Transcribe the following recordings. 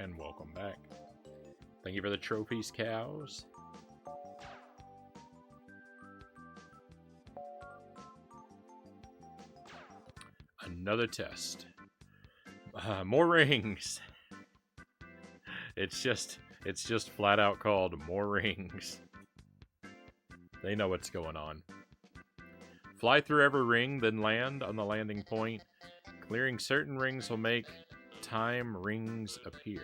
and welcome back. Thank you for the trophies, cows. Another test. More rings. It's just flat out called more rings. They know what's going on. Fly through every ring, then land on the landing point. Clearing certain rings will make time rings appear.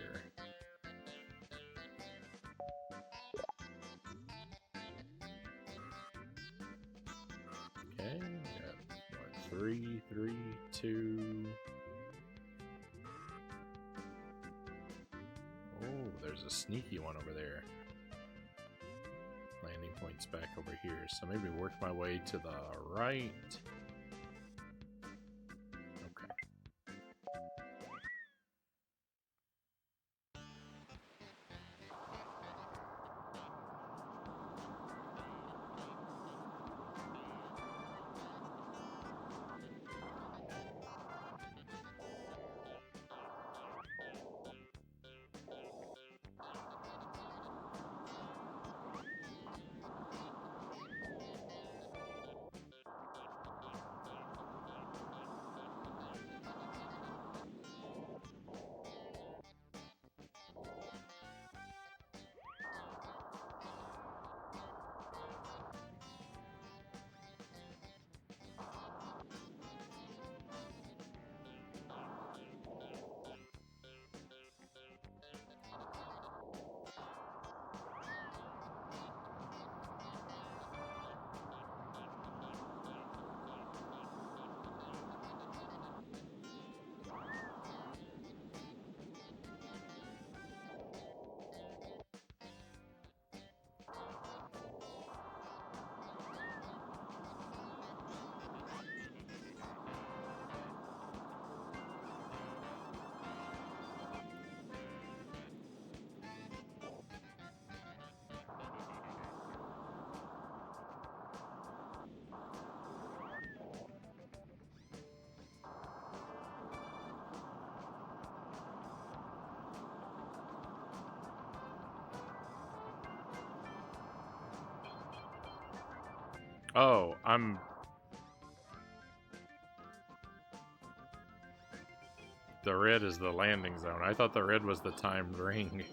Okay, got 3, 3, 2. Oh, there's a sneaky one over there. Landing point's back over here, so maybe work my way to the right. Oh, the red is the landing zone. I thought the red was the timed ring.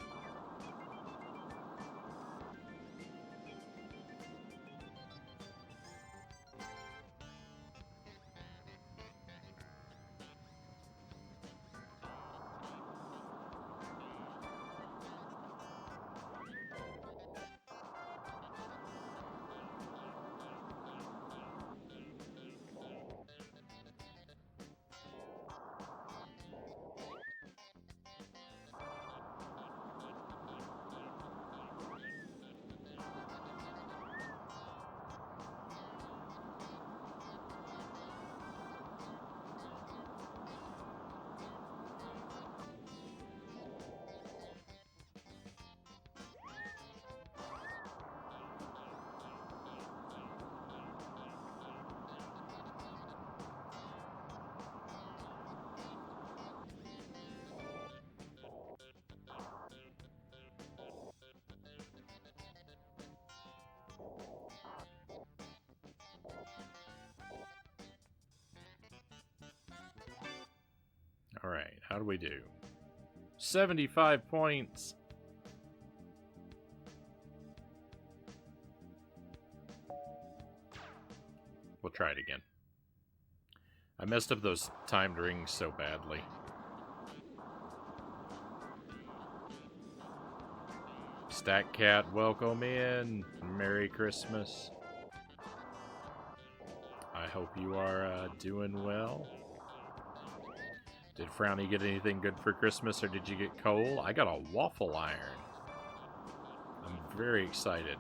Alright, how do we do? 75 points! We'll try it again. I messed up those timed rings so badly. Stack Cat, welcome in. Merry Christmas. I hope you are doing well. Did Frownie get anything good for Christmas, or did you get coal? I got a waffle iron. I'm very excited.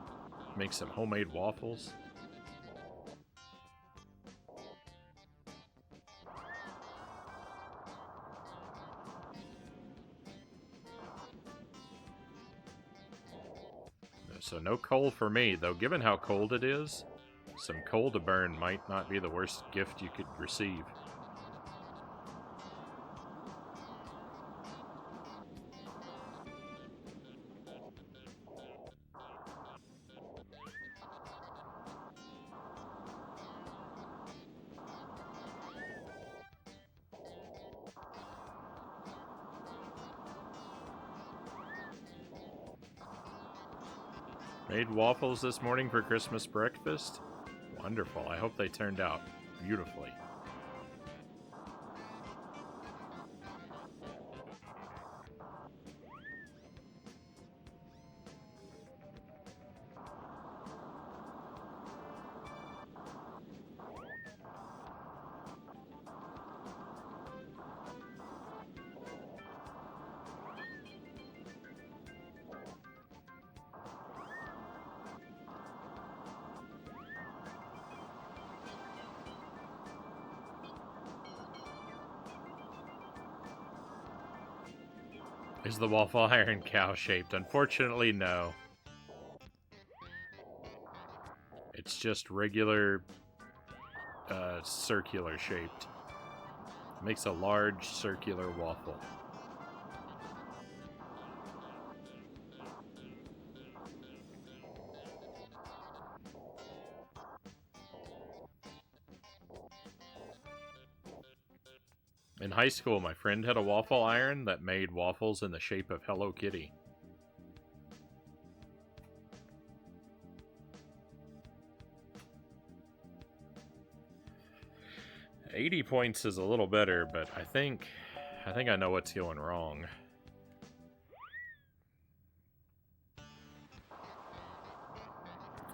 Make some homemade waffles. So no coal for me, though given how cold it is, some coal to burn might not be the worst gift you could receive. Made waffles this morning for Christmas breakfast? Wonderful. I hope they turned out beautifully. Is the waffle iron cow-shaped? Unfortunately, no. It's just regular, circular-shaped. Makes a large circular waffle. In high school, my friend had a waffle iron that made waffles in the shape of Hello Kitty. $80 points is a little better, but I think I know what's going wrong.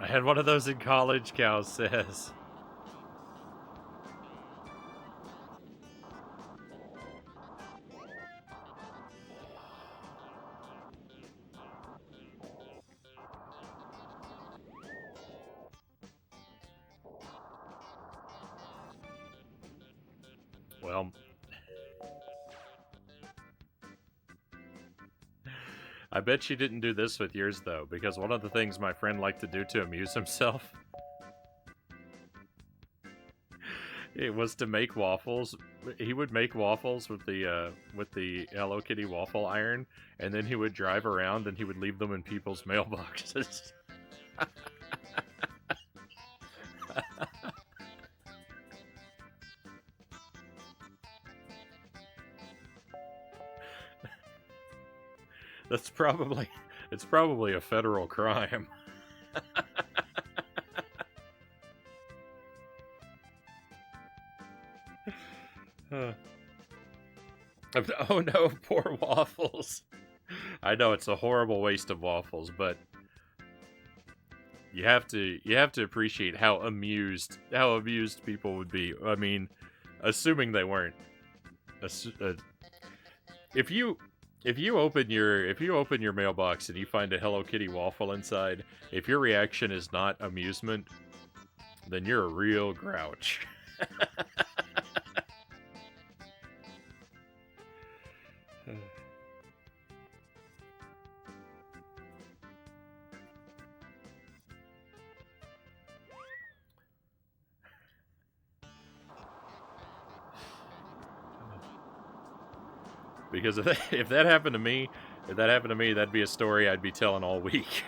I had one of those in college, Cow says. Well, I bet you didn't do this with yours, though, because one of the things my friend liked to do to amuse himself, it was to make waffles. He would make waffles with the Hello Kitty waffle iron, and then he would drive around and he would leave them in people's mailboxes. It's probably a federal crime. Oh no, poor waffles. I know it's a horrible waste of waffles, but you have to appreciate how amused people would be. I mean, assuming they weren't. If you open your mailbox and you find a Hello Kitty waffle inside, if your reaction is not amusement, then you're a real grouch. Because if that happened to me, that'd be a story I'd be telling all week.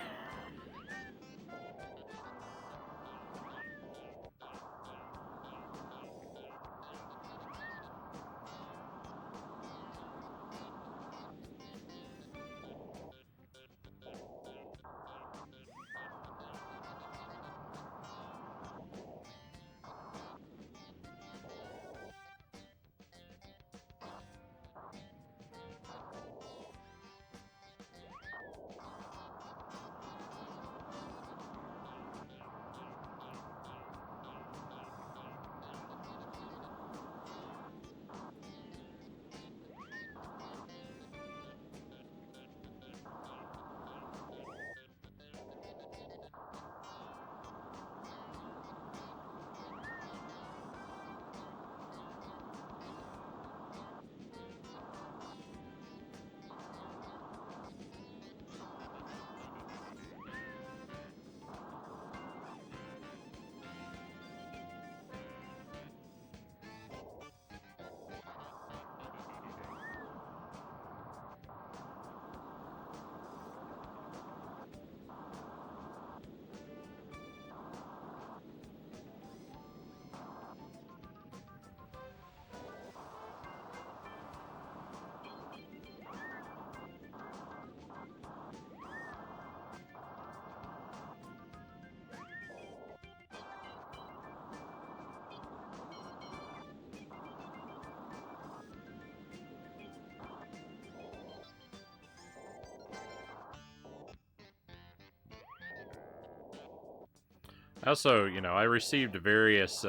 Also, you know, I received various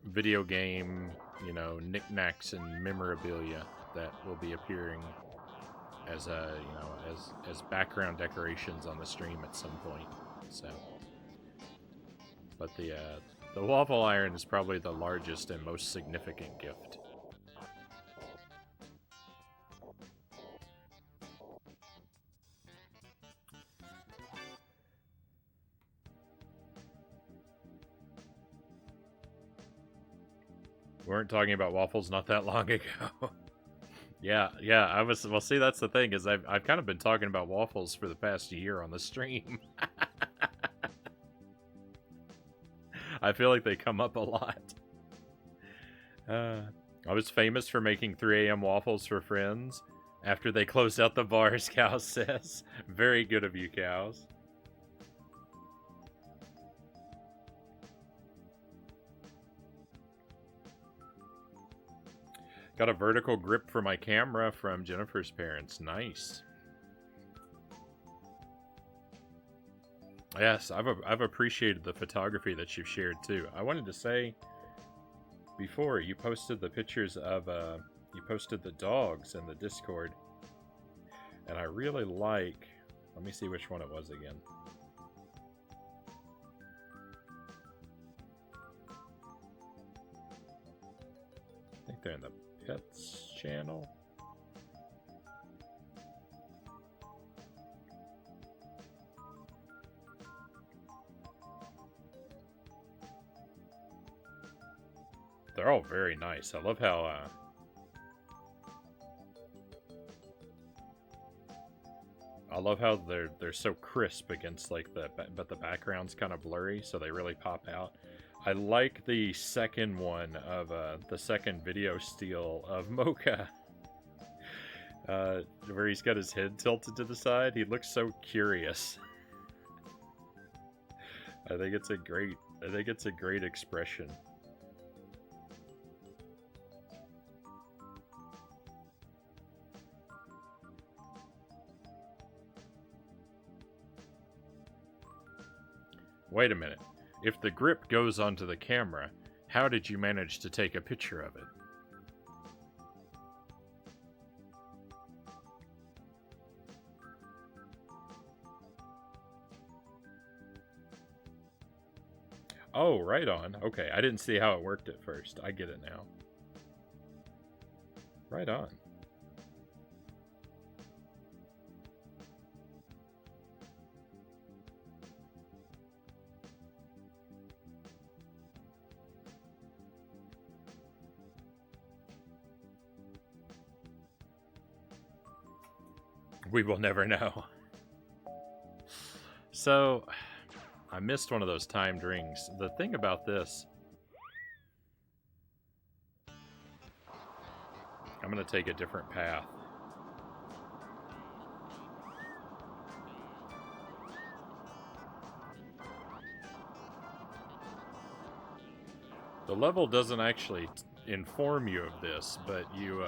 video game, you know, knickknacks and memorabilia that will be appearing as you know, as background decorations on the stream at some point. So, but the waffle iron is probably the largest and most significant gift. We weren't talking about waffles not that long ago. Yeah, I was. Well, see, that's the thing is I've kind of been talking about waffles for the past year on the stream. I feel like they come up a lot. I was famous for making 3 a.m. waffles for friends after they closed out the bars. Cow says, "Very good of you, cows." Got a vertical grip for my camera from Jennifer's parents. Nice. Yes, I've appreciated the photography that you've shared too. I wanted to say before you posted the pictures of you posted the dogs in the Discord, and I really like. Let me see which one it was again. I think they're in the Pets channel. They're all very nice. I love how they're so crisp against like but the background's kind of blurry, so they really pop out. I like the second one of the second video steal of Mocha, where he's got his head tilted to the side. He looks so curious. I think it's a great expression. Wait a minute. If the grip goes onto the camera, how did you manage to take a picture of it? Oh, right on. Okay, I didn't see how it worked at first. I get it now. Right on. We will never know. So, I missed one of those timed rings. The thing about this... I'm going to take a different path. The level doesn't actually inform you of this, but you,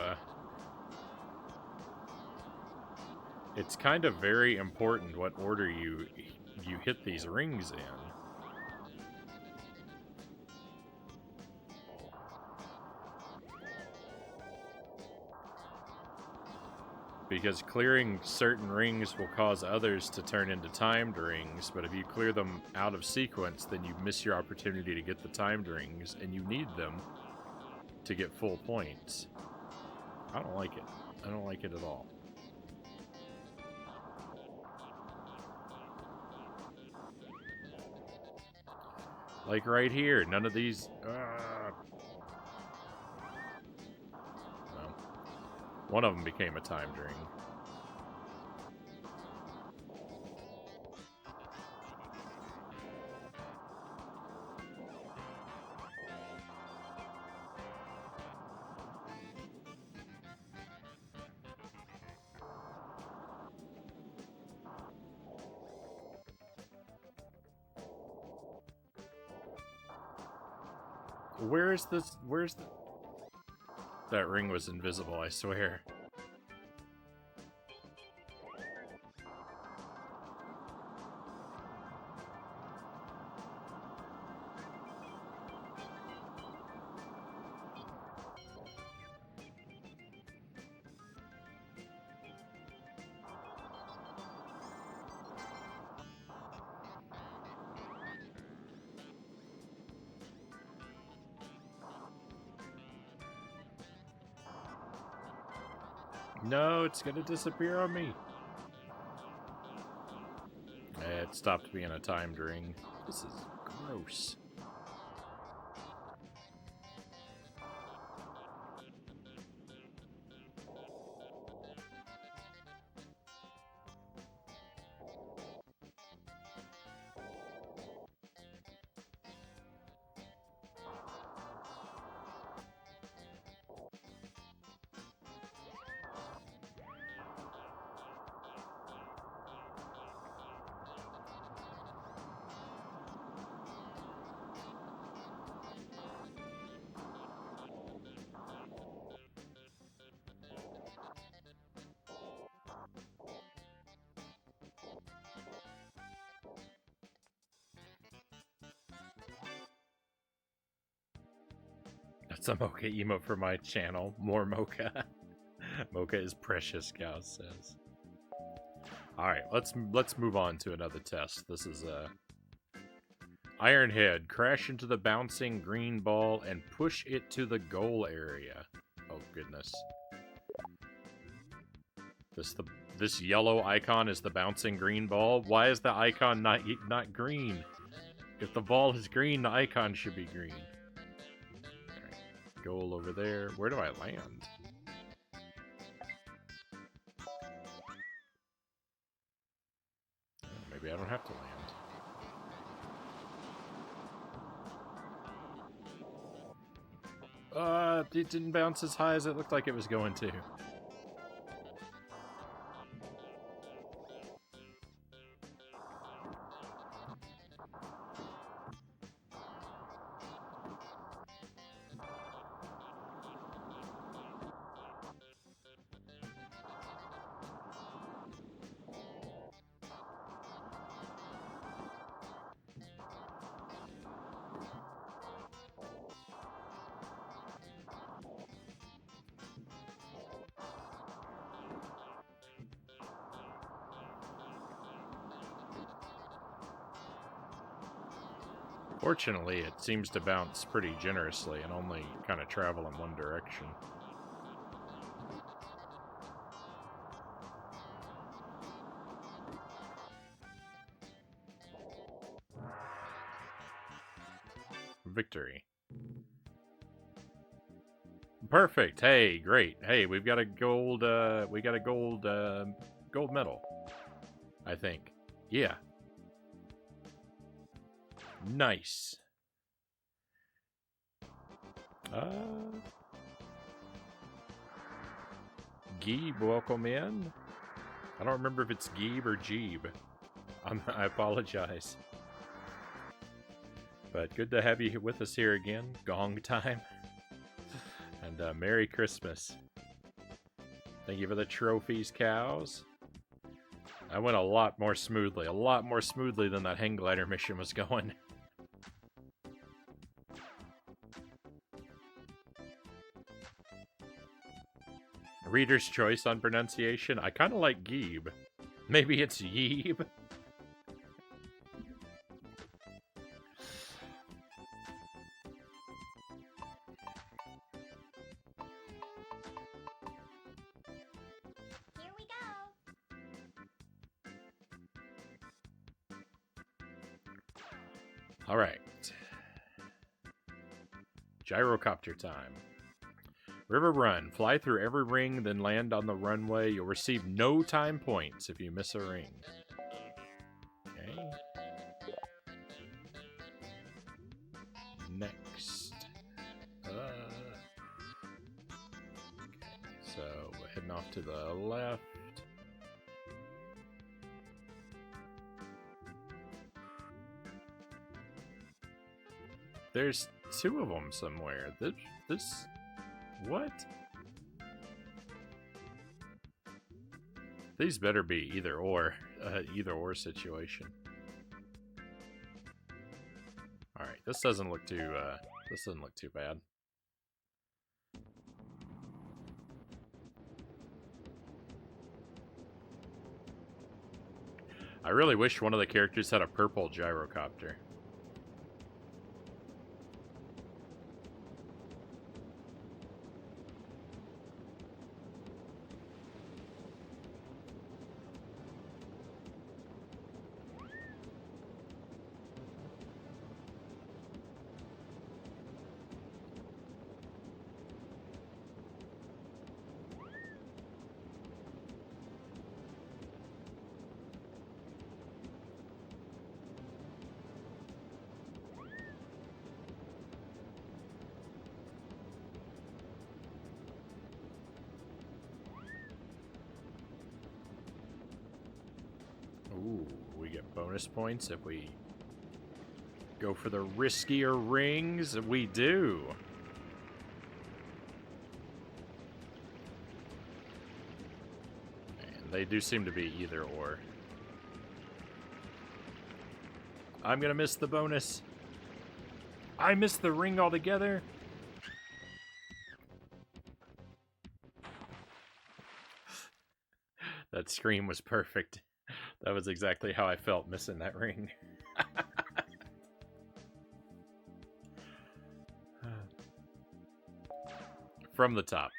it's kind of very important what order you hit these rings in. Because clearing certain rings will cause others to turn into timed rings, but if you clear them out of sequence, then you miss your opportunity to get the timed rings, and you need them to get full points. I don't like it. I don't like it at all. Like right here, none of these... One of them became a timed ring. Where's this? Where's the... That ring was invisible, I swear. No, it's gonna disappear on me. It stopped being a timed ring. This is gross. That's a mocha emote for my channel. More mocha. Mocha is precious, Gal says. Alright, let's move on to another test. This is Ironhead. Crash into the bouncing green ball and push it to the goal area. Oh goodness. This yellow icon is the bouncing green ball. Why is the icon not green? If the ball is green, the icon should be green. Alright, goal over there. Where do I land? Maybe I don't have to land. It didn't bounce as high as it looked like it was going to. Fortunately, it seems to bounce pretty generously and only kind of travel in one direction. Victory. Perfect. Hey, great. Hey, we've got a gold gold medal. I think. Yeah. Nice. Geeb, welcome in. I don't remember if it's Geeb or Jeeb. I apologize. But good to have you with us here again. Gong time. And Merry Christmas. Thank you for the trophies, cows. I went a lot more smoothly than that hang glider mission was going. Reader's choice on pronunciation. I kind of like Geeb. Maybe it's Yeeb. Here we go. All right. Gyrocopter time. River Run. Fly through every ring, then land on the runway. You'll receive no time points if you miss a ring. Okay. Next. Okay. So, we're heading off to the left. There's two of them somewhere. This what? These better be either or situation. All right, this doesn't look too bad. I really wish one of the characters had a purple gyrocopter. Ooh, we get bonus points if we go for the riskier rings. We do. And they do seem to be either or. I'm gonna miss the bonus. I missed the ring altogether. That scream was perfect. That was exactly how I felt missing that ring. From the top.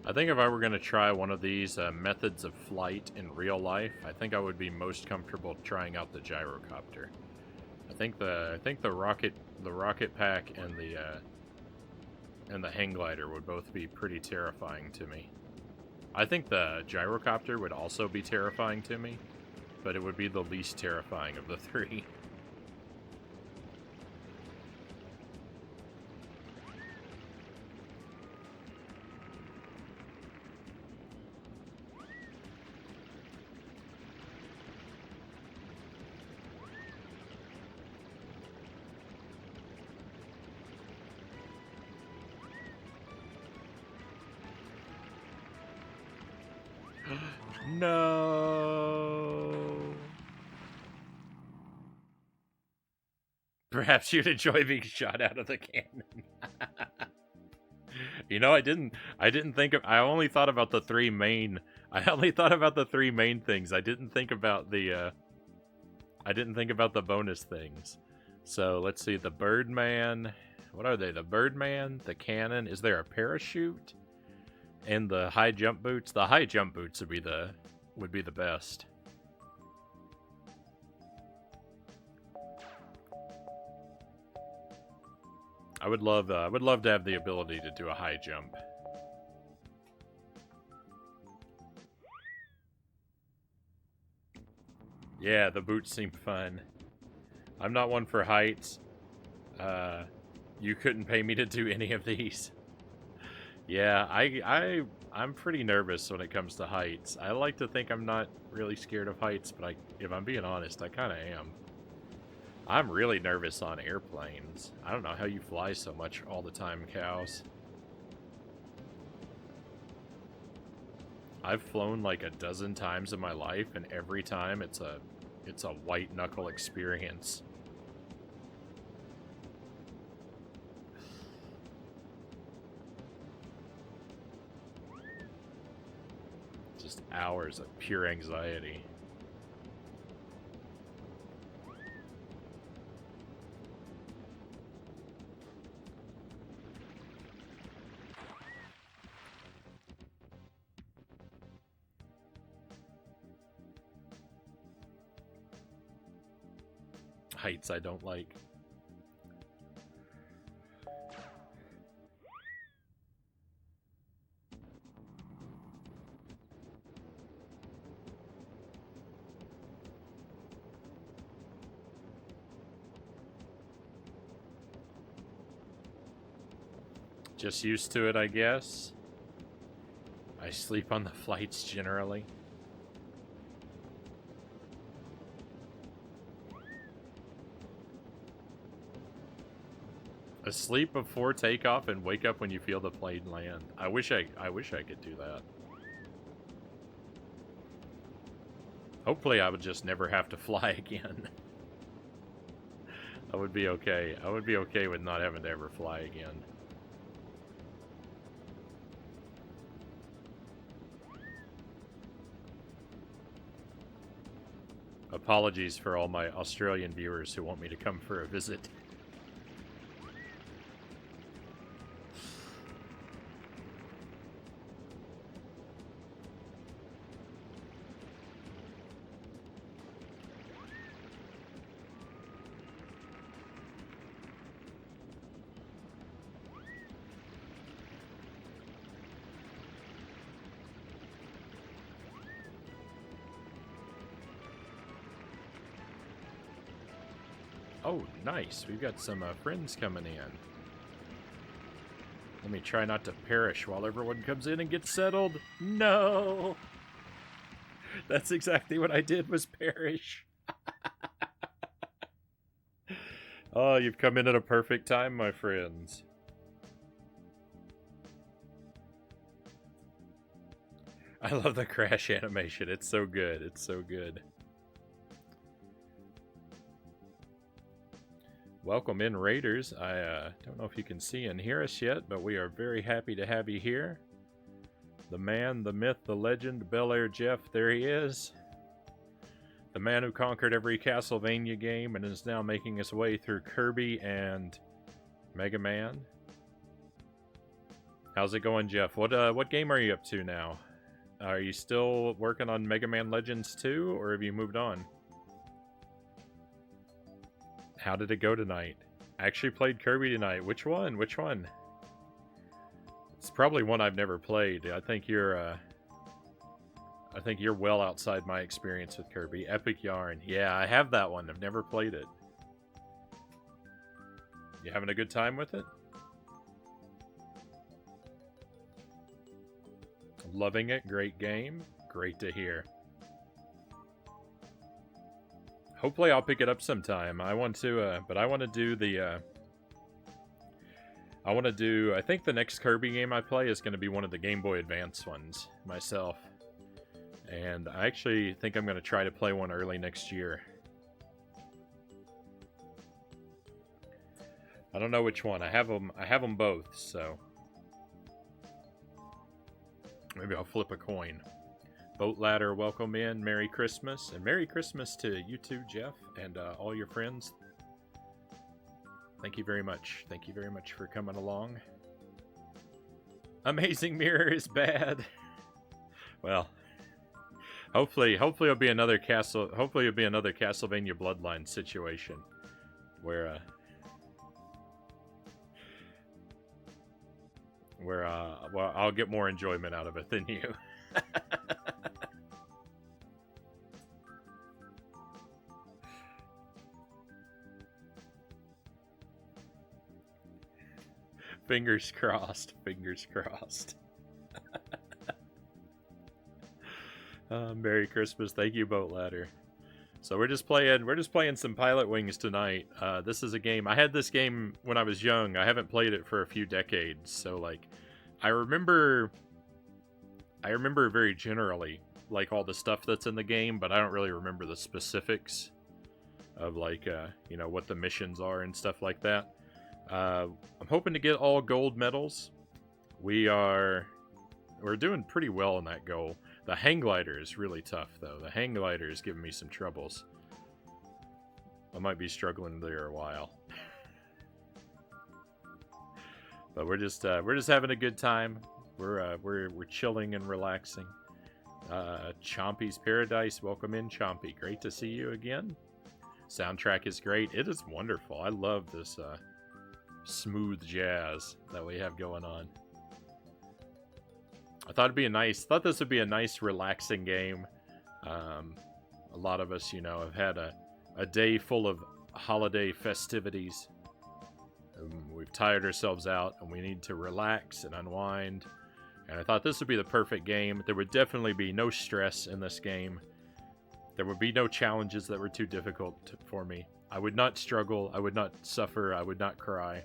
I think if I were going to try one of these methods of flight in real life, I think I would be most comfortable trying out the gyrocopter. I think the rocket pack and the hang glider would both be pretty terrifying to me. I think the gyrocopter would also be terrifying to me, but it would be the least terrifying of the three. No. Perhaps you'd enjoy being shot out of the cannon. You know, I only thought about the three main things. I didn't think about the bonus things. So, let's see, the Birdman. What are they? The Birdman, the cannon. Is there a parachute? And the high jump boots. The high jump boots would be the best. I would love to have the ability to do a high jump. Yeah, the boots seem fun. I'm not one for heights. You couldn't pay me to do any of these. Yeah, I'm pretty nervous when it comes to heights. I like to think I'm not really scared of heights, but if I'm being honest, I kind of am. I'm really nervous on airplanes. I don't know how you fly so much all the time, cows. I've flown like a dozen times in my life, and every time it's a white knuckle experience. Just hours of pure anxiety. Heights I don't like. Just used to it, I guess. I sleep on the flights generally. Asleep before takeoff and wake up when you feel the plane land. I wish I could do that. Hopefully I would just never have to fly again. I would be okay. I would be okay with not having to ever fly again. Apologies for all my Australian viewers who want me to come for a visit. Oh, nice. We've got some friends coming in. Let me try not to perish while everyone comes in and gets settled. No! That's exactly what I did, was perish. Oh, you've come in at a perfect time, my friends. I love the crash animation. It's so good. It's so good. Welcome in, Raiders. I don't know if you can see and hear us yet, but we are very happy to have you here. The man, the myth, the legend, Bel Air Jeff, there he is. The man who conquered every Castlevania game and is now making his way through Kirby and Mega Man. How's it going, Jeff? What game are you up to now? Are you still working on Mega Man Legends 2, or have you moved on? How did it go tonight? I actually played Kirby tonight. Which one? Which one? It's probably one I've never played. I think you're well outside my experience with Kirby. Epic Yarn. Yeah, I have that one. I've never played it. You having a good time with it? Loving it. Great game. Great to hear. Hopefully I'll pick it up sometime. I want to, but I want to do the, I think the next Kirby game I play is going to be one of the Game Boy Advance ones myself. And I actually think I'm going to try to play one early next year. I don't know which one. I have them both, so maybe I'll flip a coin. Boat Ladder, welcome in. Merry Christmas. And Merry Christmas to you too, Jeff, and all your friends. Thank you very much. Thank you very much for coming along. Amazing Mirror is bad. Well, hopefully it'll be another Castlevania Bloodline situation where well, I'll get more enjoyment out of it than you. Fingers crossed. Fingers crossed. Merry Christmas. Thank you, Boat Ladder. So we're just playing some Pilotwings tonight. This is a game. I had this game when I was young. I haven't played it for a few decades. So like I remember very generally like all the stuff that's in the game, but I don't really remember the specifics of like you know, what the missions are and stuff like that. I'm hoping to get all gold medals. We're doing pretty well on that goal. The hang glider is really tough, though. The hang glider is giving me some troubles. I might be struggling there a while. But we're just having a good time. We're chilling and relaxing. Chompy's Paradise, welcome in, Chompy. Great to see you again. Soundtrack is great. It is wonderful. I love this smooth jazz that we have going on. I thought this would be a nice, relaxing game. A lot of us, you know, have had a day full of holiday festivities. We've tired ourselves out, and we need to relax and unwind. And I thought this would be the perfect game. There would definitely be no stress in this game. There would be no challenges that were too difficult for me. I would not struggle. I would not suffer. I would not cry.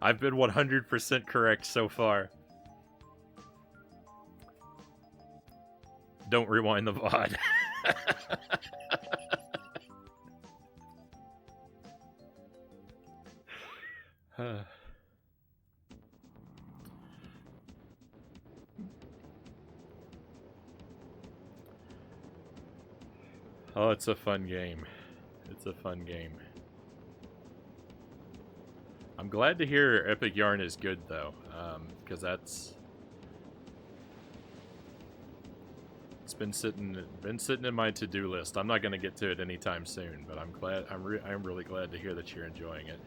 I've been 100% correct so far. Don't rewind the VOD. Oh, it's a fun game. It's a fun game. I'm glad to hear Epic Yarn is good, though, because it's been sitting in my to-do list. I'm not going to get to it anytime soon, but I'm glad. I'm really glad to hear that you're enjoying it.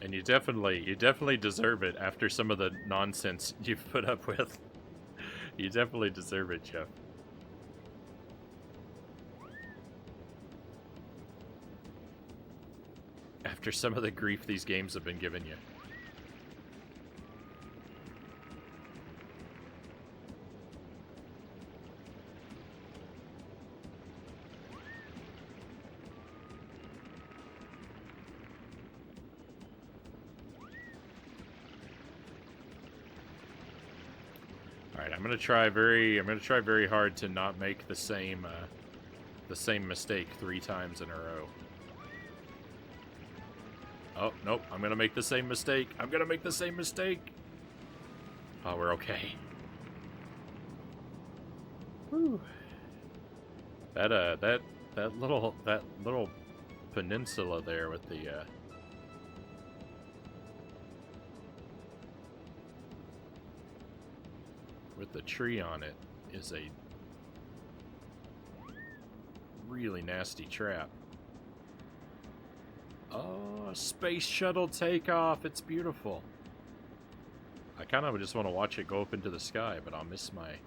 And you definitely deserve it after some of the nonsense you've put up with. You definitely deserve it, Jeff. After some of the grief these games have been giving you. Alright, I'm gonna try very hard to not make the same mistake 3 times in a row. Oh, nope, I'm gonna make the same mistake. I'm gonna make the same mistake. Oh, we're okay. Whew. That little peninsula there with the tree on it is a really nasty trap. Oh, space shuttle takeoff. It's beautiful. I kind of just want to watch it go up into the sky, but I'll miss my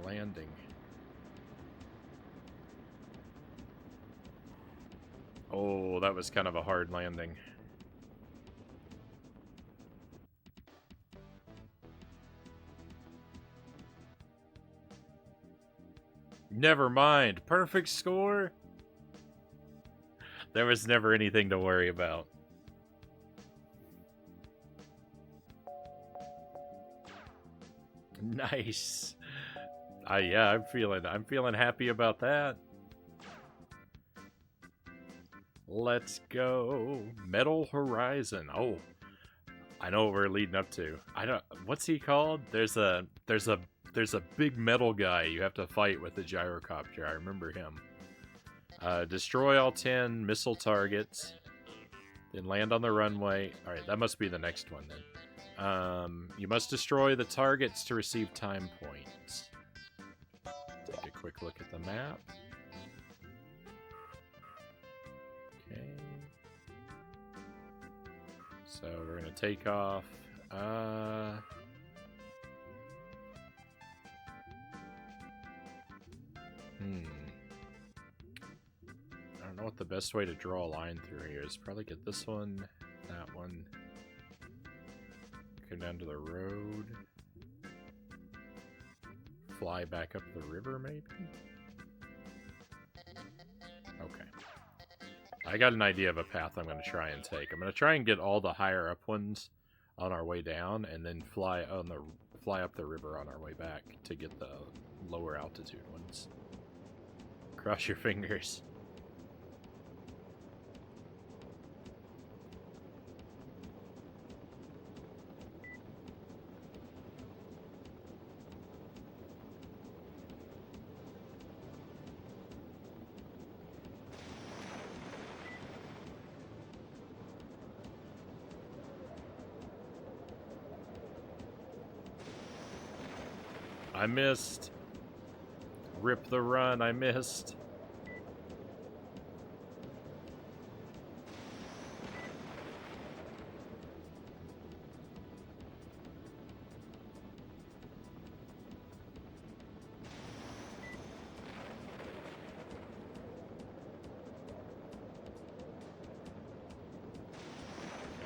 landing. Oh, that was kind of a hard landing. Never mind. Perfect score? There was never anything to worry about. Nice. Yeah, I'm feeling happy about that. Let's go. Metal Horizon. Oh, I know what we're leading up to. What's he called? There's a big metal guy you have to fight with the gyrocopter. I remember him. Destroy all 10 missile targets. Then land on the runway. Alright, that must be the next one then. You must destroy the targets to receive time points. Take a quick look at the map. Okay. So we're going to take off. I don't know what the best way to draw a line through here is. Probably get this one, that one. Go down to the road. Fly back up the river, maybe? Okay. I got an idea of a path I'm going to try and take. I'm going to try and get all the higher up ones on our way down, and then fly up the river on our way back to get the lower altitude ones. Cross your fingers. I missed. Rip the run, I missed.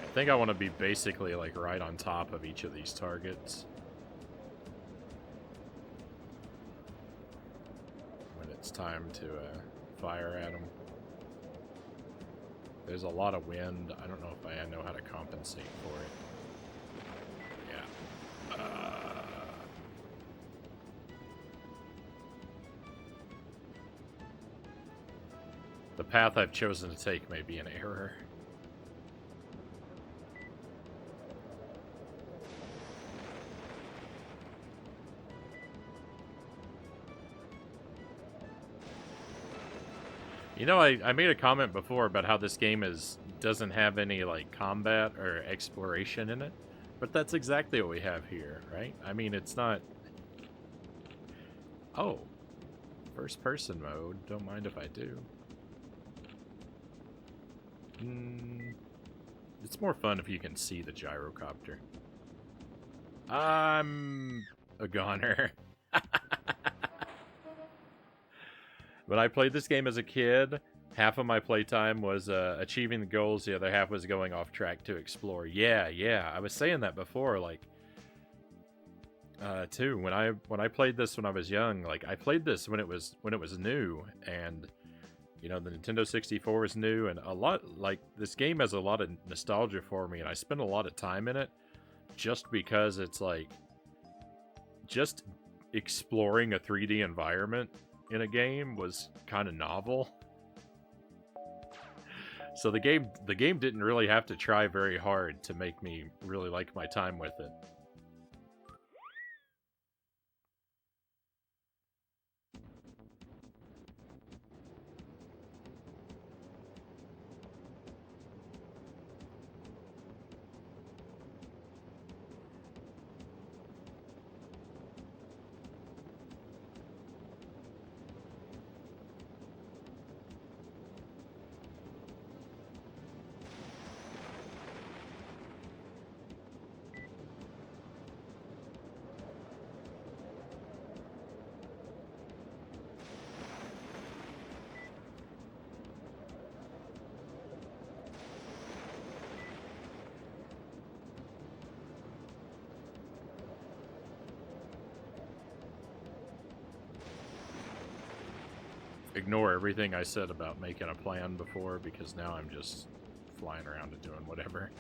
I think I want to be basically like right on top of each of these targets. It's time to fire at them. There's a lot of wind. I don't know if I know how to compensate for it. Yeah. The path I've chosen to take may be an error. You know, I made a comment before about how this game doesn't have any like combat or exploration in it, but that's exactly what we have here, right? I mean, it's not. Oh, first person mode. Don't mind if I do. It's more fun if you can see the gyrocopter. I'm a goner. When I played this game as a kid, half of my playtime was achieving the goals, the other half was going off track to explore. Yeah, I was saying that before, like, too. When I played this when I was young, like, I played this when it was new, and you know, the Nintendo 64 was new, and a lot, like, this game has a lot of nostalgia for me, and I spent a lot of time in it just because it's like just exploring a 3D environment in a game was kind of novel. So the game didn't really have to try very hard to make me really like my time with it. Ignore everything I said about making a plan before, because now I'm just flying around and doing whatever.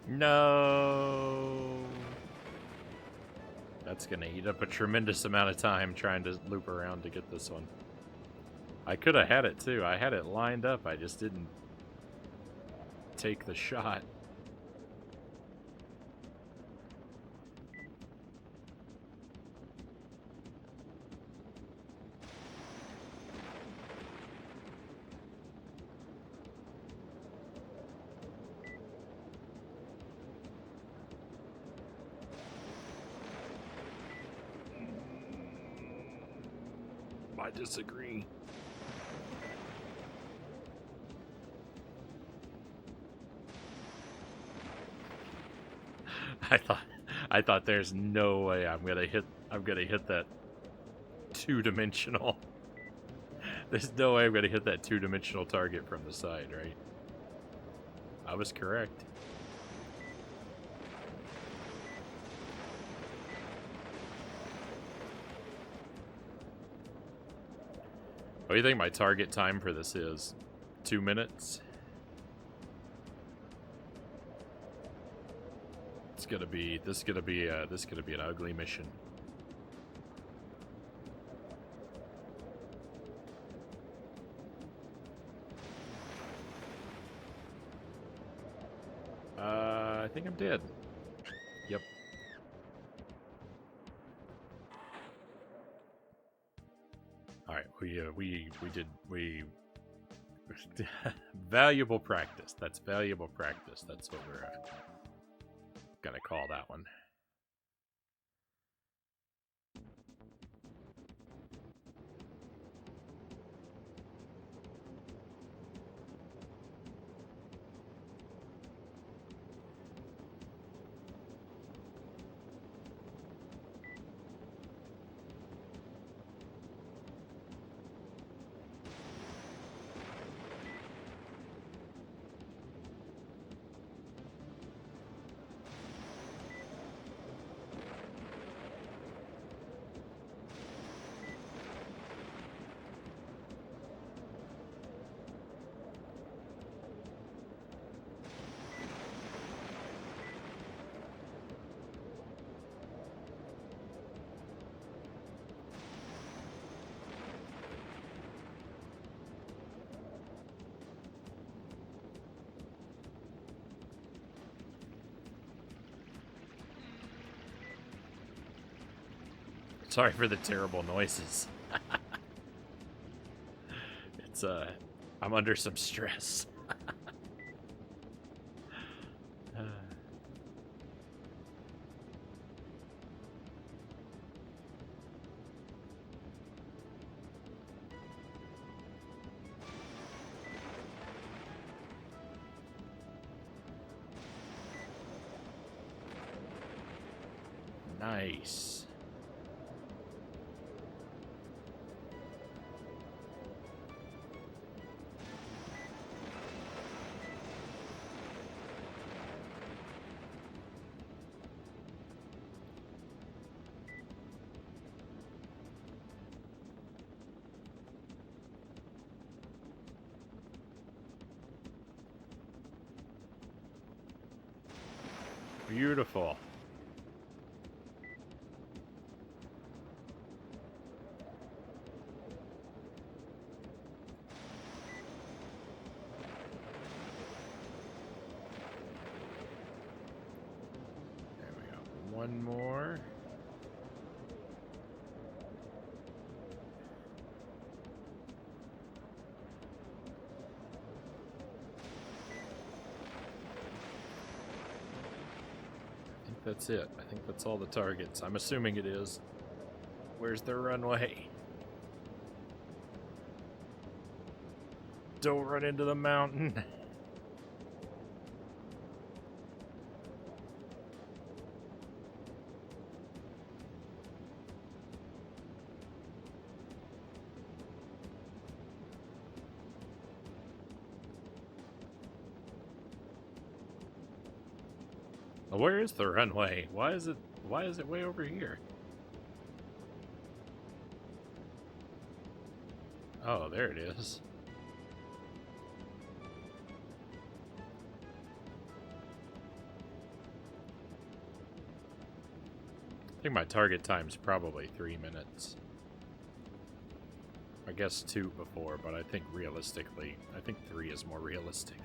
No! That's gonna eat up a tremendous amount of time trying to loop around to get this one. I could have had it too. I had it lined up. I just didn't take the shot. I disagree. I thought there's no way I'm gonna hit that two-dimensional. There's no way I'm gonna hit that two-dimensional target from the side, right? I was correct. What do you think my target time for this is? 2 minutes? This is gonna be an ugly mission. I think I'm dead. Yep. All right, we valuable practice. That's valuable practice. That's what we're gonna call that one. Sorry for the terrible noises. It's, I'm under some stress. Nice. Beautiful. There we go. One more. That's it. I think that's all the targets. I'm assuming it is. Where's the runway? Don't run into the mountain. Where is the runway? Why is it way over here? Oh, there it is. I think my target time's probably 3 minutes. I guess 2 before, but I think realistically, I think 3 is more realistic.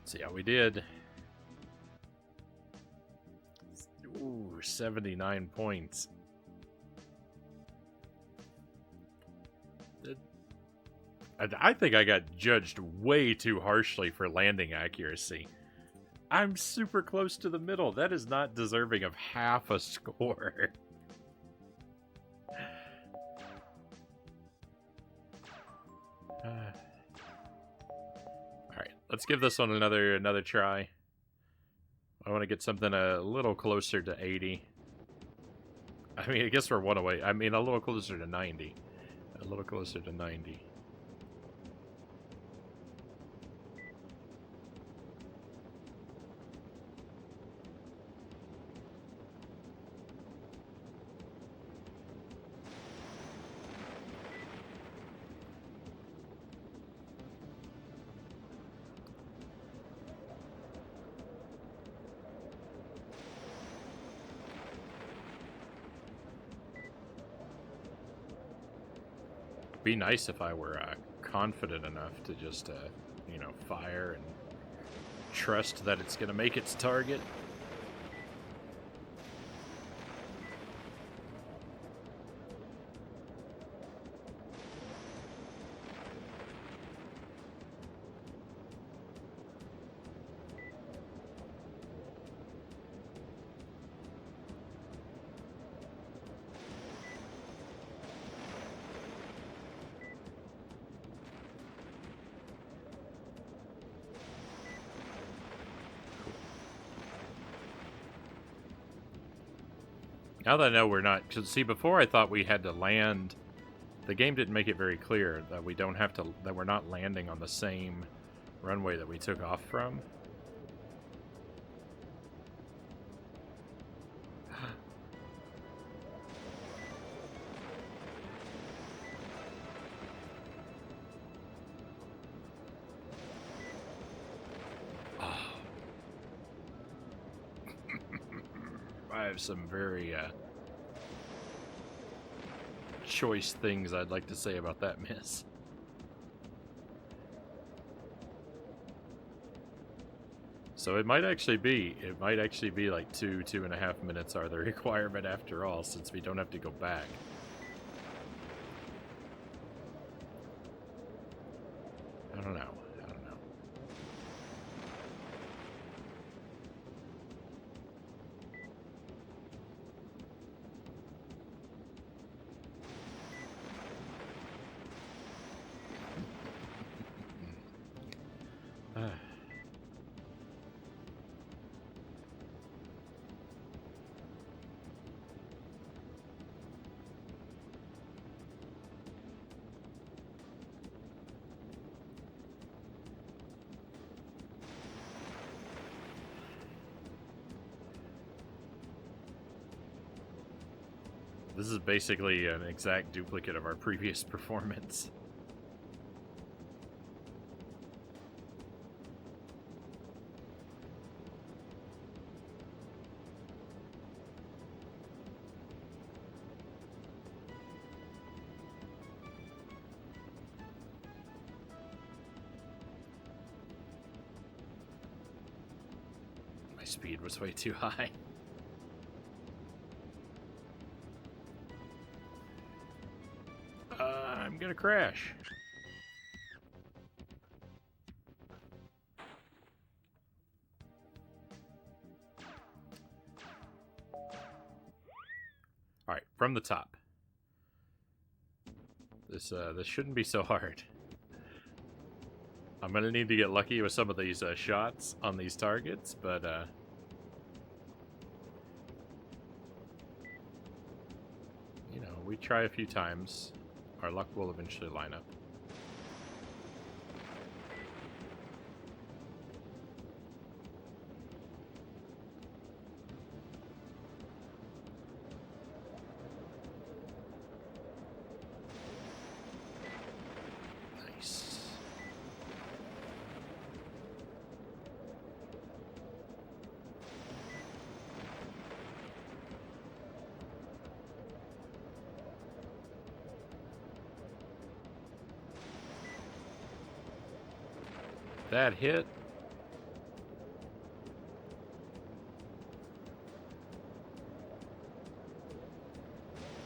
See how we did. Ooh, 79 points. I think I got judged way too harshly for landing accuracy. I'm super close to the middle. That is not deserving of half a score. Alright, let's give this one another try. I want to get something a little closer to 80. I mean, I guess we're one away. I mean, a little closer to 90. A little closer to 90. Be nice if I were confident enough to just, you know, fire and trust that it's going to make its target. Now that I know we're not, because see, before I thought we had to land. The game didn't make it very clear that we don't have to, that we're not landing on the same runway that we took off from. I have some very choice things I'd like to say about that miss. So it might actually be like 2.5 minutes are the requirement after all, since we don't have to go back. I don't know. This is basically an exact duplicate of our previous performance. My speed was way too high. I'm gonna crash. Alright, from the top. This shouldn't be so hard. I'm gonna need to get lucky with some of these shots on these targets, but you know, we try a few times. Our luck will eventually line up. Nice. That hit.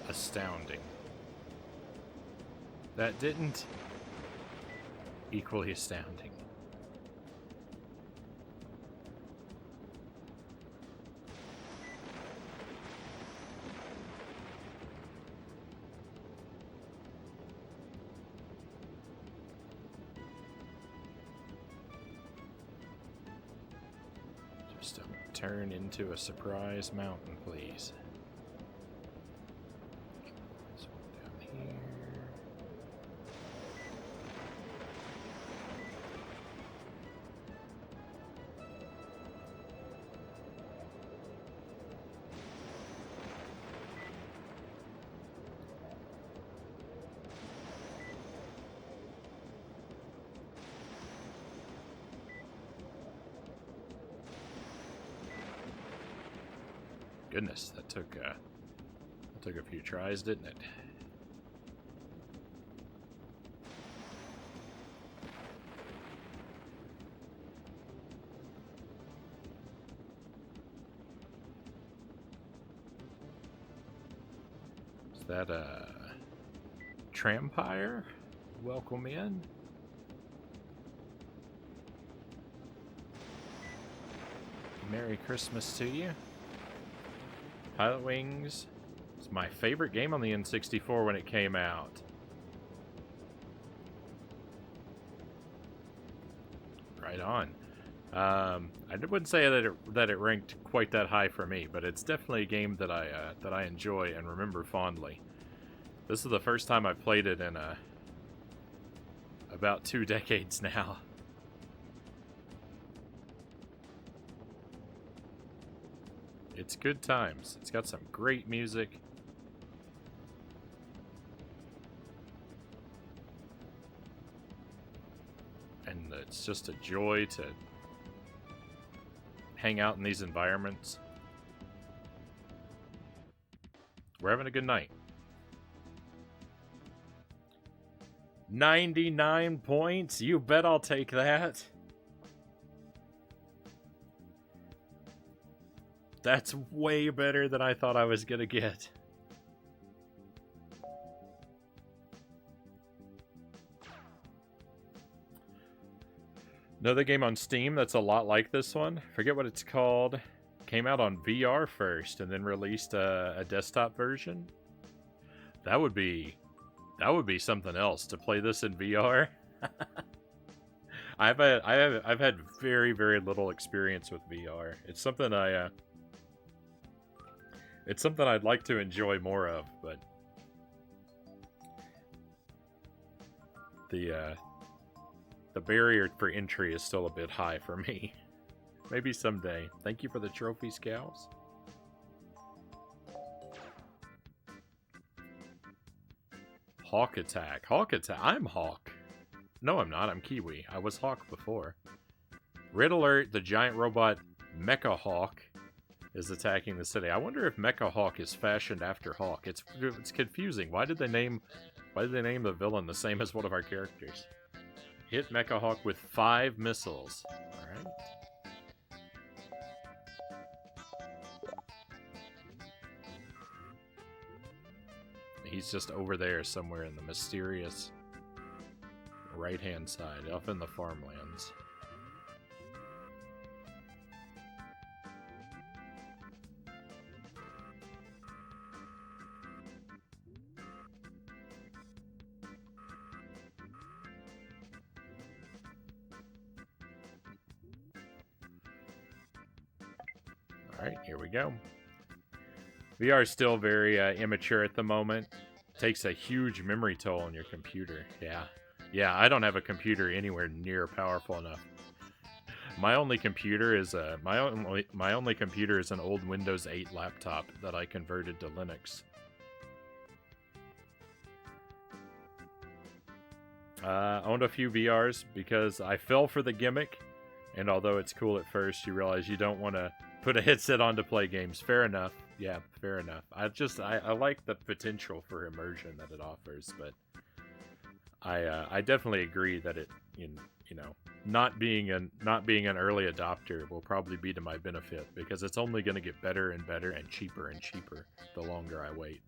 Astounding. That didn't. Equally astounding. Just don't turn into a surprise mountain, please. This one down here. Goodness, that took a few tries, didn't it? Is that a Trampire? Welcome in. Merry Christmas to you. Pilotwings is my favorite game on the N64 when it came out. Right on. I wouldn't say that it ranked quite that high for me, but it's definitely a game that I enjoy and remember fondly. This is the first time I've played it in about 2 decades now. It's good times. It's got some great music. And it's just a joy to hang out in these environments. We're having a good night. 99 points? You bet I'll take that. That's way better than I thought I was gonna get. Another game on Steam that's a lot like this one. Forget what it's called. Came out on VR first and then released a desktop version. That would be something else to play this in VR. I've had very, very little experience with VR. It's something I'd like to enjoy more of, but the barrier for entry is still a bit high for me. Maybe someday. Thank you for the trophy, Scowls. Hawk attack. Hawk attack. I'm Hawk. No, I'm not. I'm Kiwi. I was Hawk before. Red alert, the giant robot Mecha Hawk is attacking the city. I wonder if Mecha Hawk is fashioned after Hawk. It's confusing. Why did they name the villain the same as one of our characters? Hit Mecha Hawk with 5 missiles. Alright. He's just over there somewhere in the mysterious right-hand side, up in the farmlands. Alright, here we go. VR is still very immature at the moment. Takes a huge memory toll on your computer. Yeah, I don't have a computer anywhere near powerful enough. My only computer is my only computer is an old Windows 8 laptop that I converted to Linux. Owned a few VRs because I fell for the gimmick, and although it's cool at first, you realize you don't want to put a headset on to play games. Fair enough. Yeah, fair enough. I like the potential for immersion that it offers, but I definitely agree that it, you know, not being an early adopter will probably be to my benefit, because it's only going to get better and better and cheaper the longer I wait.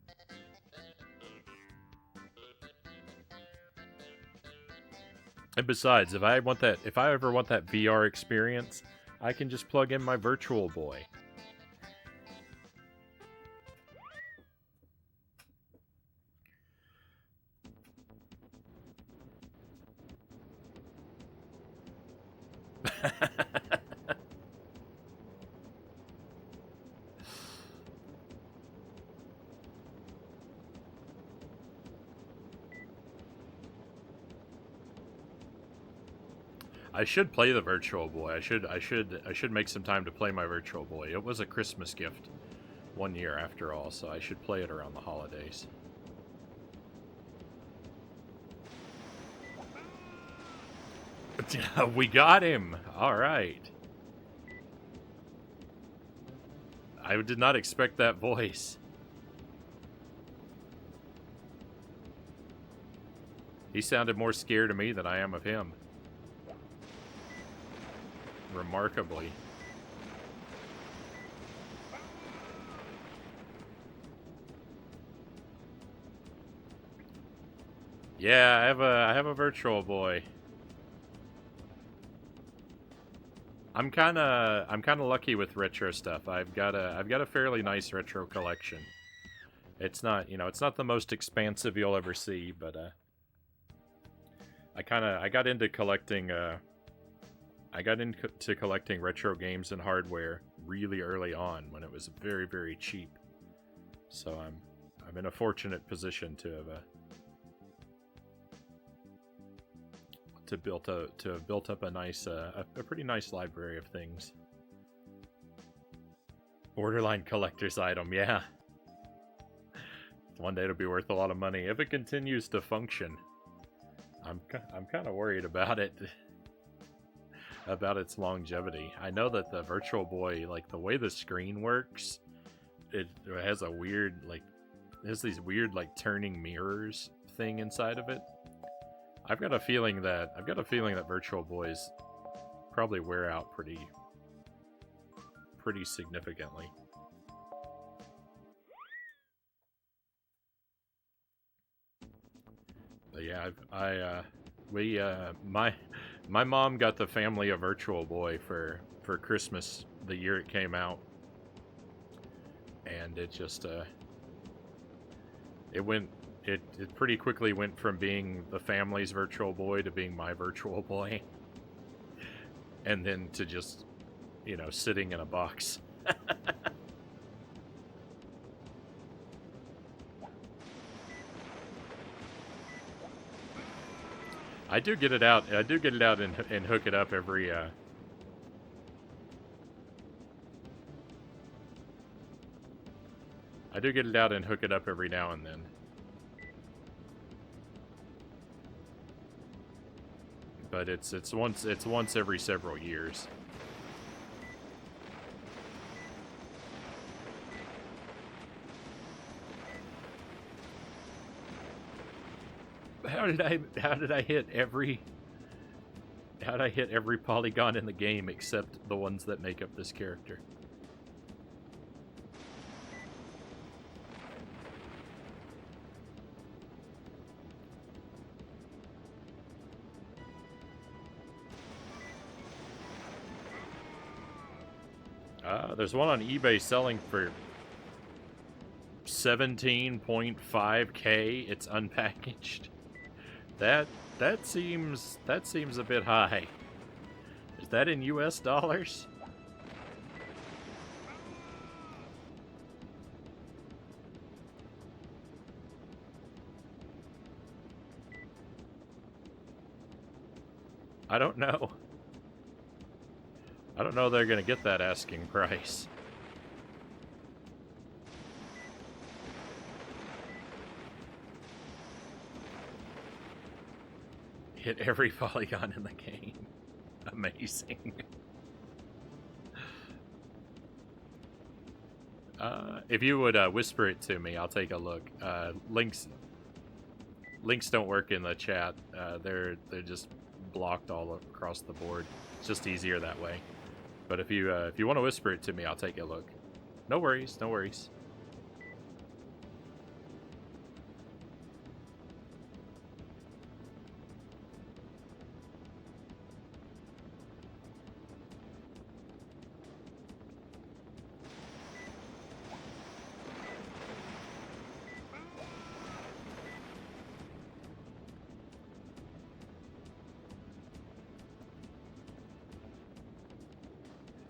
And besides, if I ever want that VR experience, I can just plug in my Virtual Boy. I should play the Virtual Boy. I should make some time to play my Virtual Boy. It was a Christmas gift one year after all, so I should play it around the holidays. We got him! Alright. I did not expect that voice. He sounded more scared of me than I am of him. Remarkably. Yeah, I have a Virtual Boy. I'm kind of lucky with retro stuff. I've got a fairly nice retro collection. It's not, it's not the most expansive you'll ever see, but I got into collecting retro games and hardware really early on when it was very, very cheap. So I'm in a fortunate position to have built up a nice a pretty nice library of things. Borderline collector's item, yeah. One day it'll be worth a lot of money if it continues to function. I'm kind of worried about it. About its longevity. I know that the Virtual Boy, like the way the screen works, it has a weird, like, has these weird like turning mirrors thing inside of it. I've got a feeling that Virtual Boys probably wear out pretty significantly. But yeah, my mom got the family a Virtual Boy for Christmas the year it came out, and it just it pretty quickly went from being the family's Virtual Boy to being my Virtual Boy, and then to just, you know, sitting in a box. I do get it out and hook it up every I do get it out and hook it up every now and then. But it's once every several years. How did I hit every polygon in the game except the ones that make up this character? There's one on eBay selling for 17.5K. It's unpackaged. That seems a bit high. Is that in US dollars? I don't know. I don't know they're gonna get that asking price. Hit every polygon in the game. Amazing. If you would whisper it to me, I'll take a look. Links don't work in the chat. They're just blocked all across the board. It's just easier that way. But if you want to whisper it to me, I'll take a look. No worries, no worries.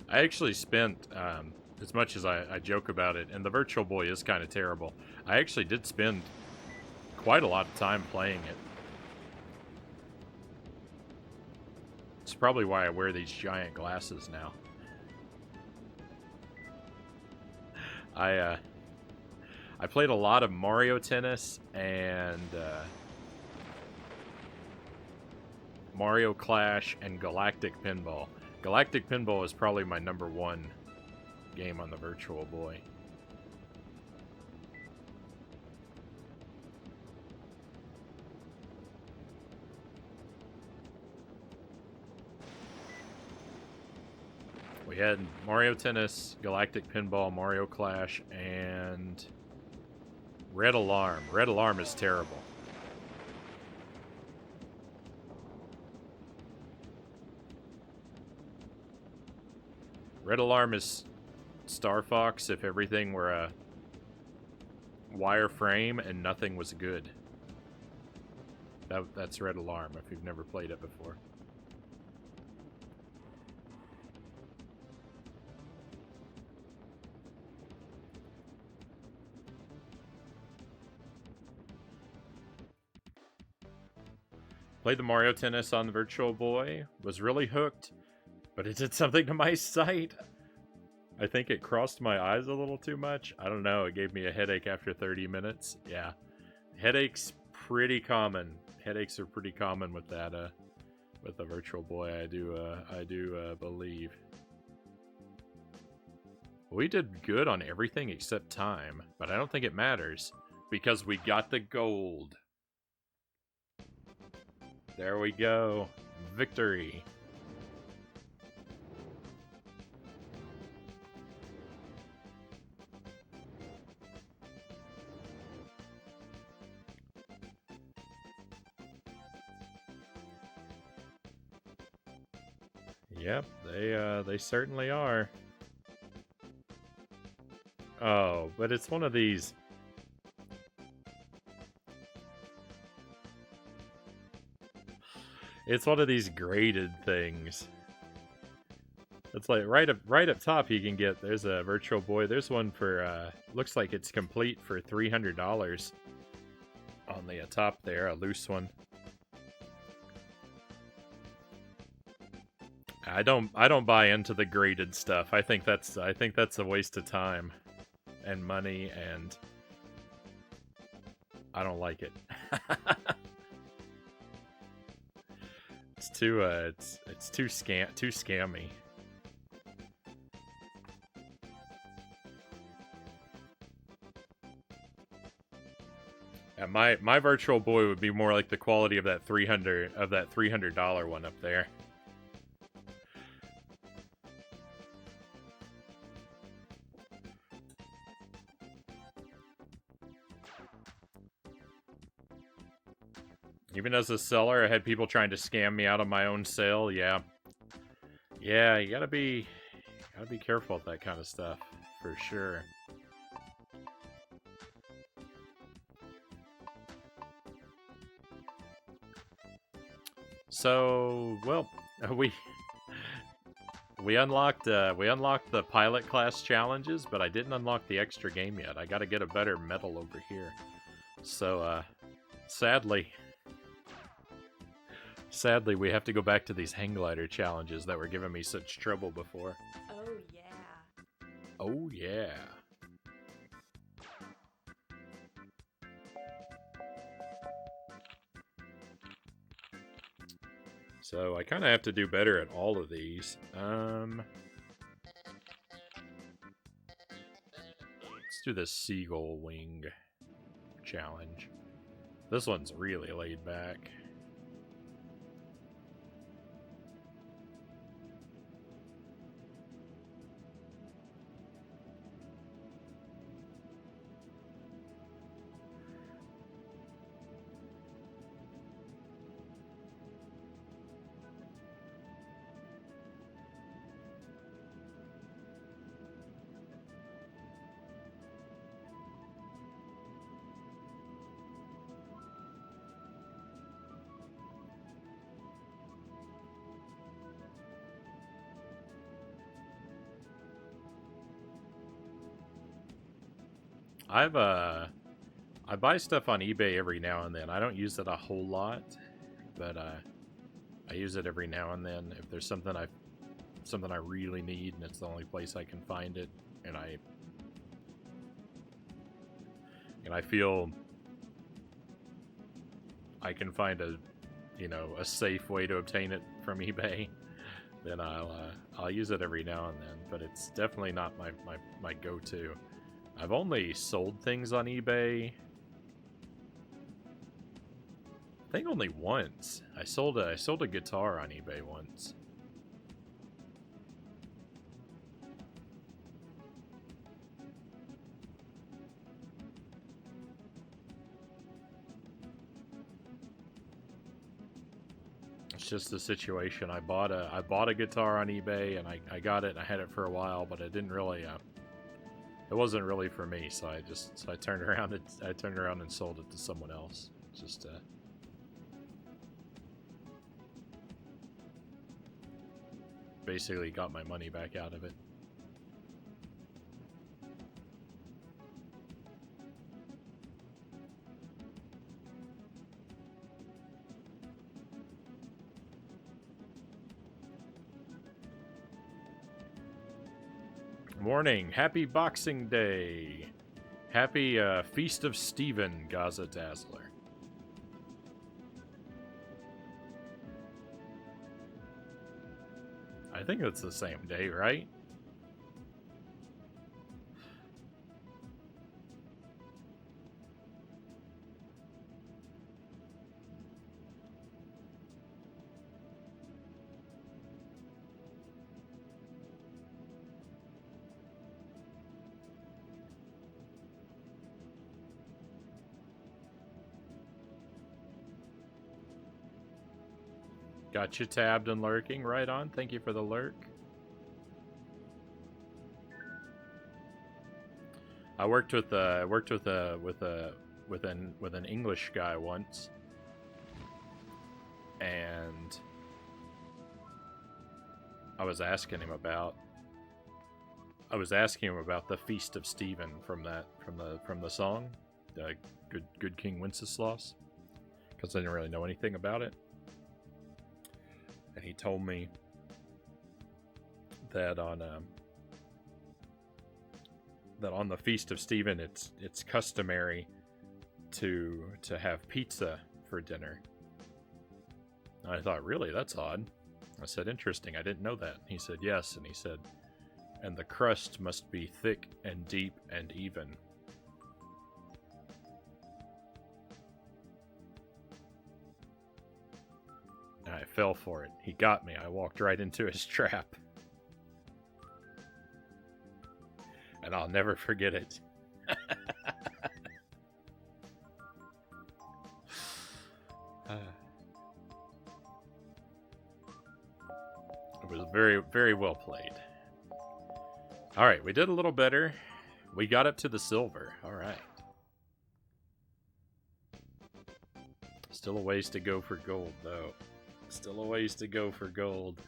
I actually spent, as much as I joke about it, and the Virtual Boy is kind of terrible, I actually did spend quite a lot of time playing it. It's probably why I wear these giant glasses now. I played a lot of Mario Tennis and Mario Clash and Galactic Pinball. Galactic Pinball is probably my #1 game on the Virtual Boy. We had Mario Tennis, Galactic Pinball, Mario Clash, and Red Alarm. Red Alarm is terrible. Red Alarm is Star Fox if everything were a wireframe and nothing was good. That's Red Alarm if you've never played it before. Played the Mario Tennis on the Virtual Boy, was really hooked, but it did something to my sight. I think it crossed my eyes a little too much. I don't know, it gave me a headache after 30 minutes. Yeah, headaches pretty common. Headaches are pretty common with that, with the Virtual Boy, I do believe. We did good on everything except time, but I don't think it matters. because we got the gold. There we go. Victory. Yep, they certainly are. Oh, but it's one of these. It's one of these graded things. It's like right up top you can get, there's a Virtual Boy. There's one for looks like it's complete for $300 on the top there, a loose one. I don't buy into the graded stuff. I think that's a waste of time and money, and I don't like it. It's too it's too scammy. And my Virtual Boy would be more like the quality of that $300 one up there. Even as a seller, I had people trying to scam me out of my own sale. Yeah, you gotta be careful with that kind of stuff for sure. So, well, we unlocked the pilot class challenges, but I didn't unlock the extra game yet. I got to get a better medal over here. So, sadly, we have to go back to these hang glider challenges that were giving me such trouble before. Oh yeah. Oh yeah. So I kind of have to do better at all of these. Let's do the seagull wing challenge. This one's really laid back. I buy stuff on eBay every now and then. I don't use it a whole lot, but I use it every now and then if there's something I really need and it's the only place I can find it, and I feel I can find a safe way to obtain it from eBay, then I'll use it every now and then. But it's definitely not my go-to. I've only sold things on eBay, I think only once. I sold a guitar on eBay once. It's just the situation. I bought a guitar on eBay, and I got it and I had it for a while, but it didn't really it wasn't really for me, so I turned around and sold it to someone else. Just basically got my money back out of it. Morning. Happy Boxing Day. Happy Feast of Stephen, Gaza Dazzler. I think it's the same day, right? Got you tabbed and lurking. Right on. Thank you for the lurk. I worked with an English guy once, and I was asking him about the Feast of Stephen from the song, Good King Wenceslas, because I didn't really know anything about it, and he told me that on the Feast of Stephen, it's customary to have pizza for dinner. And I thought, really, that's odd. I said, interesting. I didn't know that. He said, yes, and he said, and the crust must be thick and deep and even. And I fell for it. He got me. I walked right into his trap. And I'll never forget it. It was very, very well played. All right, we did a little better. We got up to the silver. All right. Still a ways to go for gold, though. Still a ways to go for gold.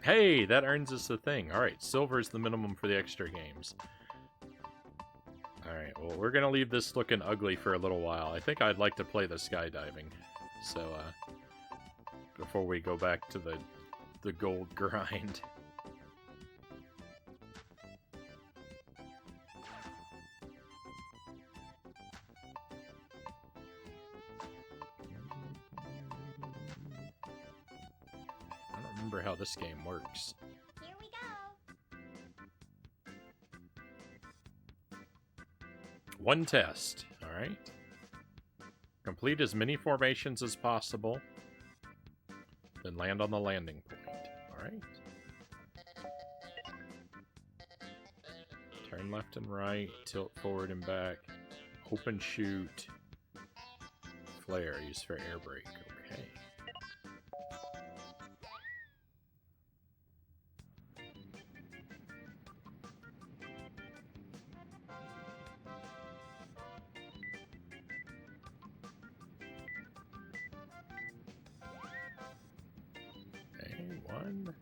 Hey, that earns us a thing. All right, silver is the minimum for the extra games. All right, well, we're going to leave this looking ugly for a little while. I think I'd like to play the skydiving. So, before we go back to the gold grind. I don't remember how this game works. Here we go. One test, all right? Complete as many formations as possible, then land on the landing point, all right? Turn left and right, tilt forward and back, open shoot, flare, use for air brake, okay. One.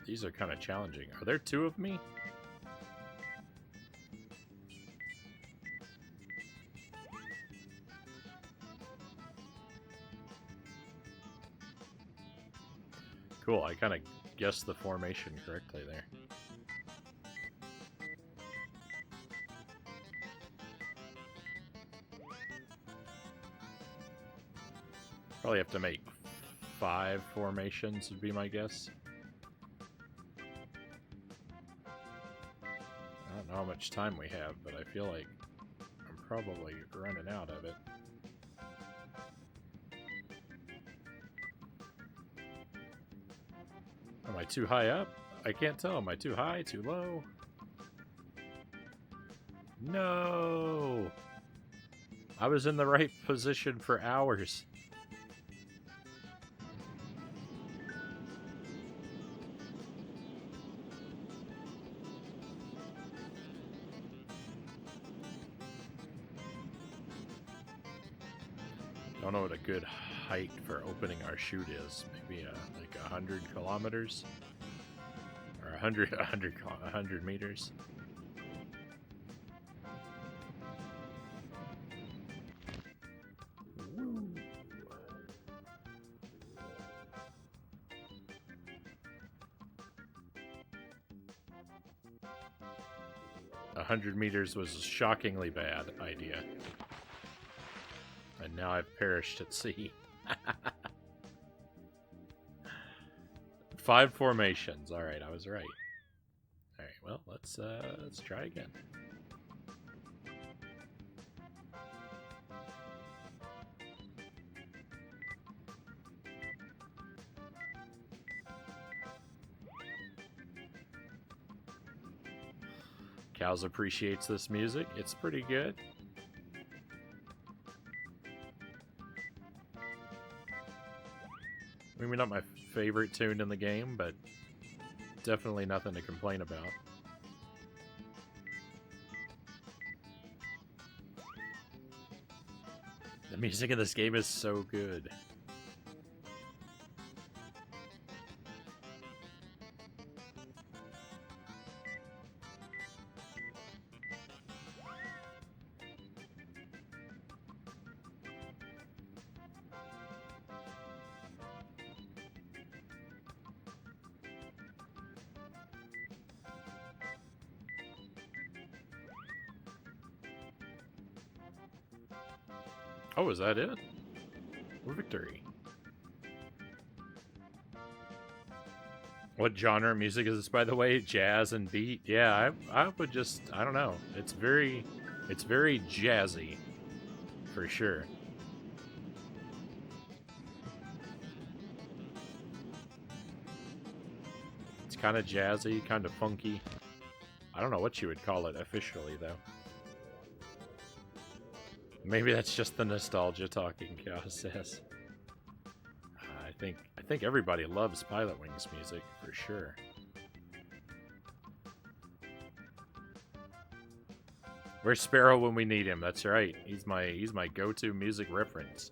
These are kind of challenging. Are there two of me? Cool, I kind of guessed the formation correctly there. Probably have to make 5 formations would be my guess. I don't know how much time we have, but I feel like I'm probably running out of it. Am I too high up? I can't tell. Am I too high, too low? No! I was in the right position for hours. Don't know what a good height for opening our chute is. Maybe like 100 kilometers? Or 100 meters? Woo. 100 meters was a shockingly bad idea. And now I've perished at sea. 5 formations. All right, I was right. All right, well, let's try again. Cows appreciates this music. It's pretty good. Maybe not my favorite tune in the game, but definitely nothing to complain about. The music in this game is so good. Oh, is that it? Victory. What genre of music is this, by the way? Jazz and beat? Yeah, I would just, I don't know. It's very jazzy, for sure. It's kind of jazzy, kind of funky. I don't know what you would call it officially, though. Maybe that's just the nostalgia talking, Chaos says. I think everybody loves Pilotwings music for sure. Where's Sparrow when we need him? That's right. He's my go-to music reference.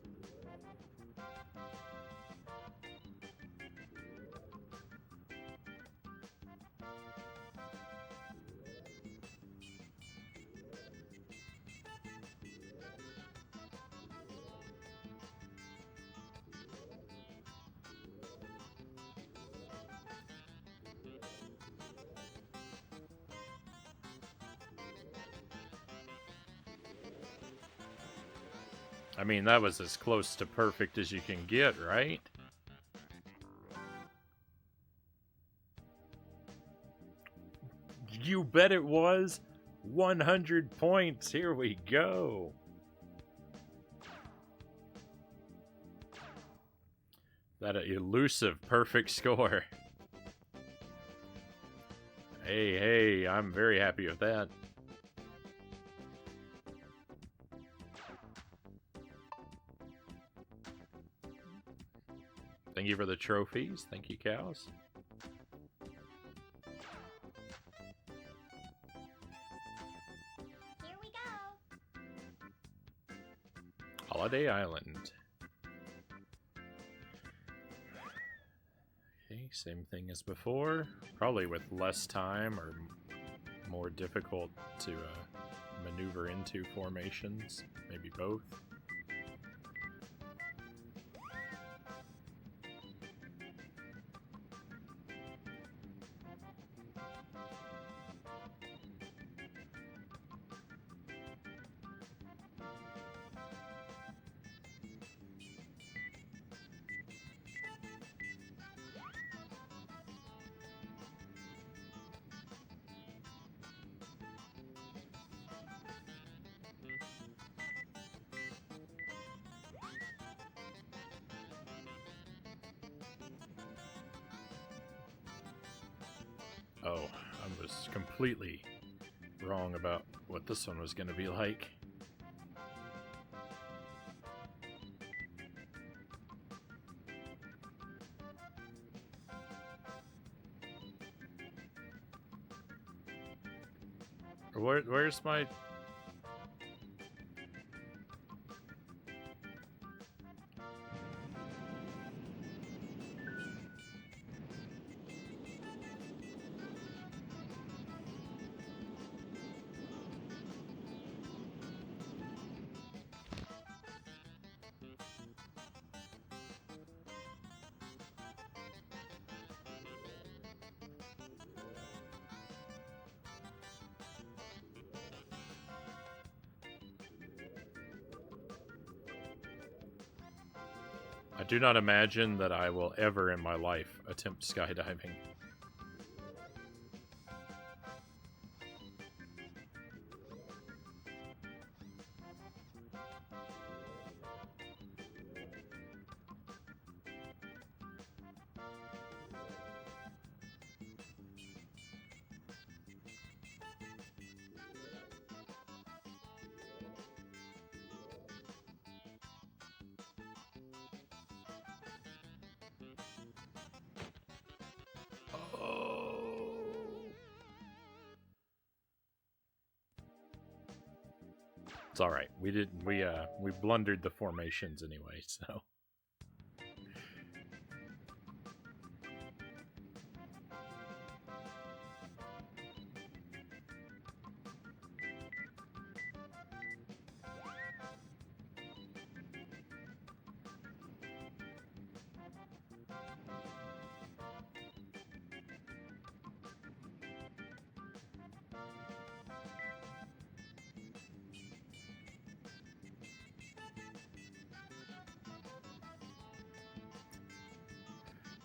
I mean, that was as close to perfect as you can get, right? You bet it was! 100 points! Here we go! That elusive perfect score. Hey, I'm very happy with that. Thank you for the trophies. Thank you, Cows. Here we go. Holiday Island. Okay, same thing as before. Probably with less time or more difficult to maneuver into formations. Maybe both. Oh, I was completely wrong about what this one was going to be like. Where's my... I do not imagine that I will ever in my life attempt skydiving. It's all right. We blundered the formations anyway, so.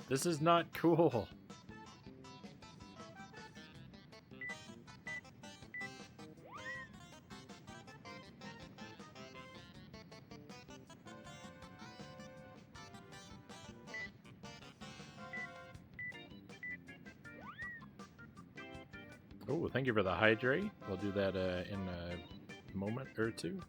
This is not cool. Oh, thank you for the hydrate. We'll do that in a moment or two.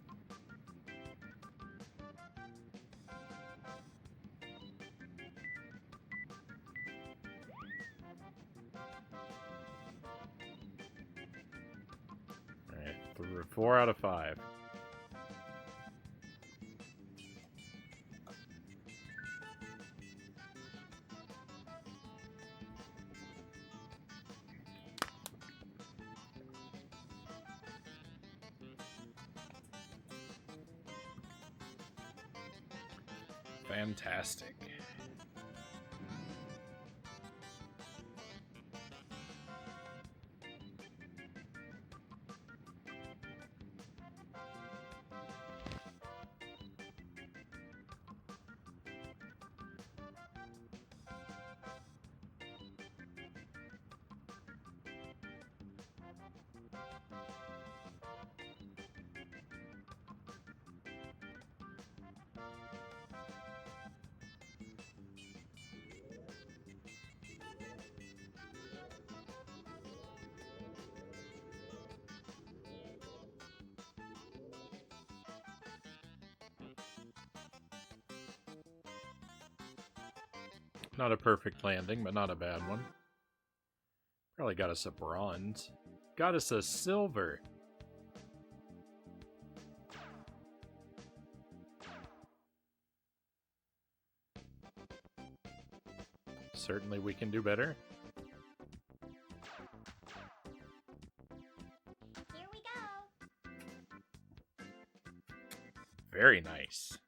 All right, 4 out of 5. Fantastic. Not a perfect landing, but not a bad one. Probably got us a bronze. Got us a silver. Certainly we can do better. Here we go. Very nice.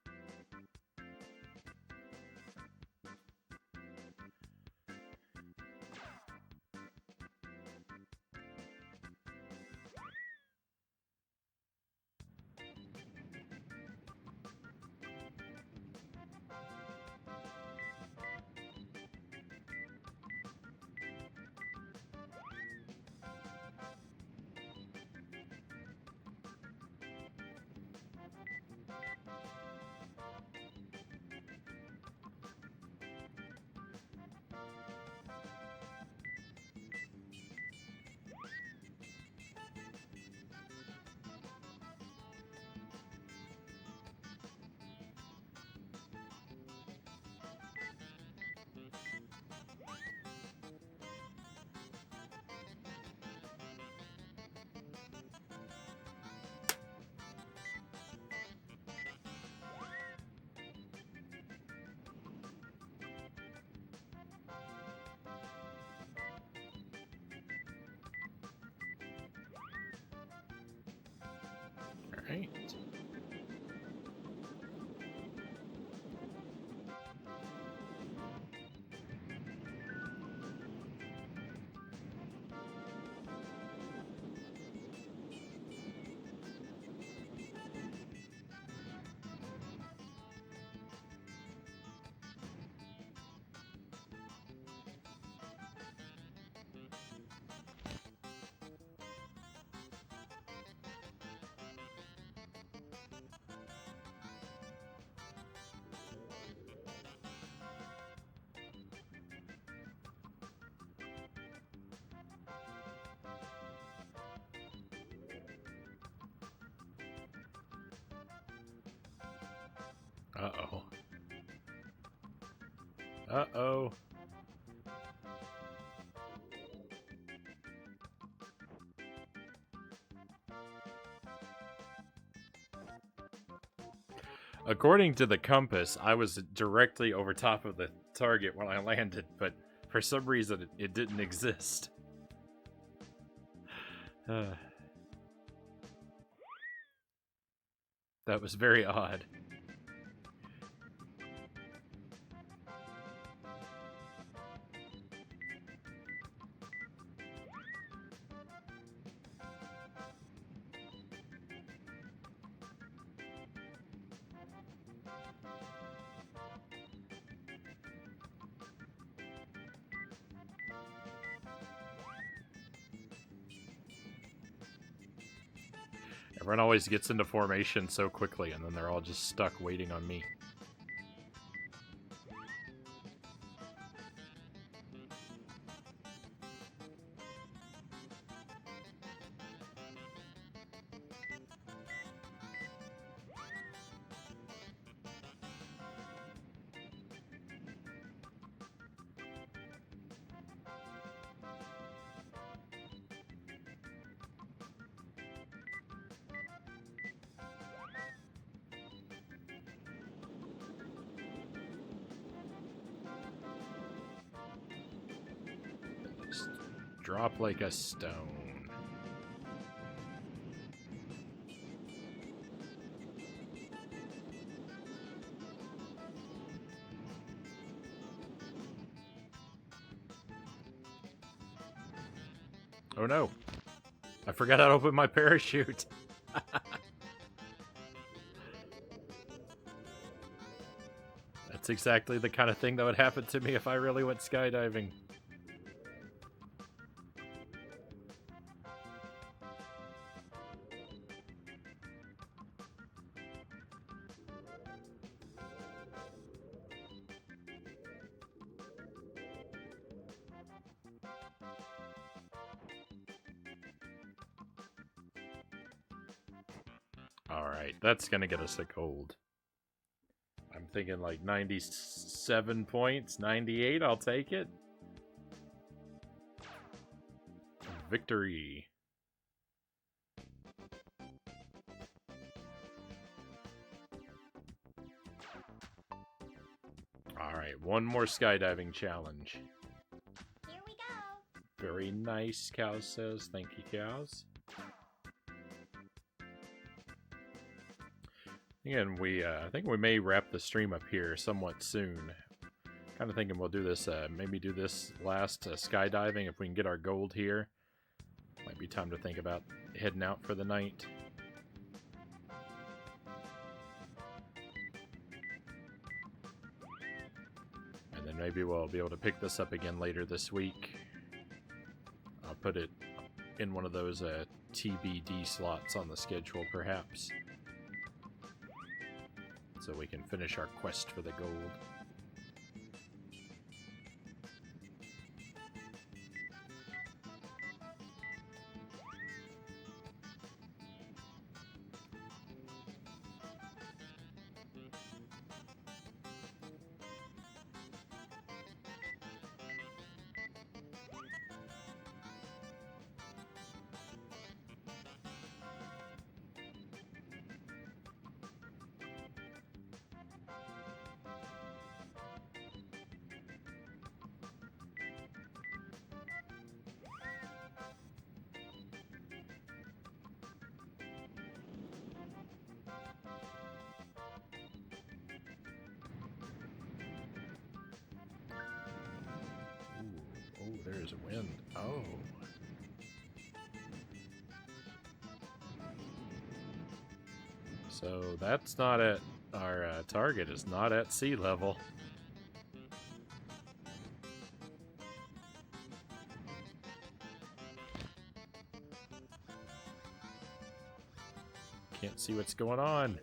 Right. Uh-oh. Uh-oh. According to the compass, I was directly over top of the target when I landed, but for some reason it didn't exist. That was very odd. Everyone always gets into formation so quickly, and then they're all just stuck waiting on me. Just drop like a stone. Oh no. I forgot how to open my parachute. That's exactly the kind of thing that would happen to me if I really went skydiving. Alright, that's gonna get us a gold. I'm thinking like 97 points, 98, I'll take it. Victory. Alright, one more skydiving challenge. Here we go. Very nice, Cows says. Thank you, Cows. Again, I think we may wrap the stream up here somewhat soon. Kind of thinking we'll do this, maybe do this last skydiving if we can get our gold here. Might be time to think about heading out for the night. And then maybe we'll be able to pick this up again later this week. I'll put it in one of those TBD slots on the schedule, perhaps. So we can finish our quest for the gold. There's a wind. Oh. So that's not at... Our target is not at sea level. Can't see what's going on.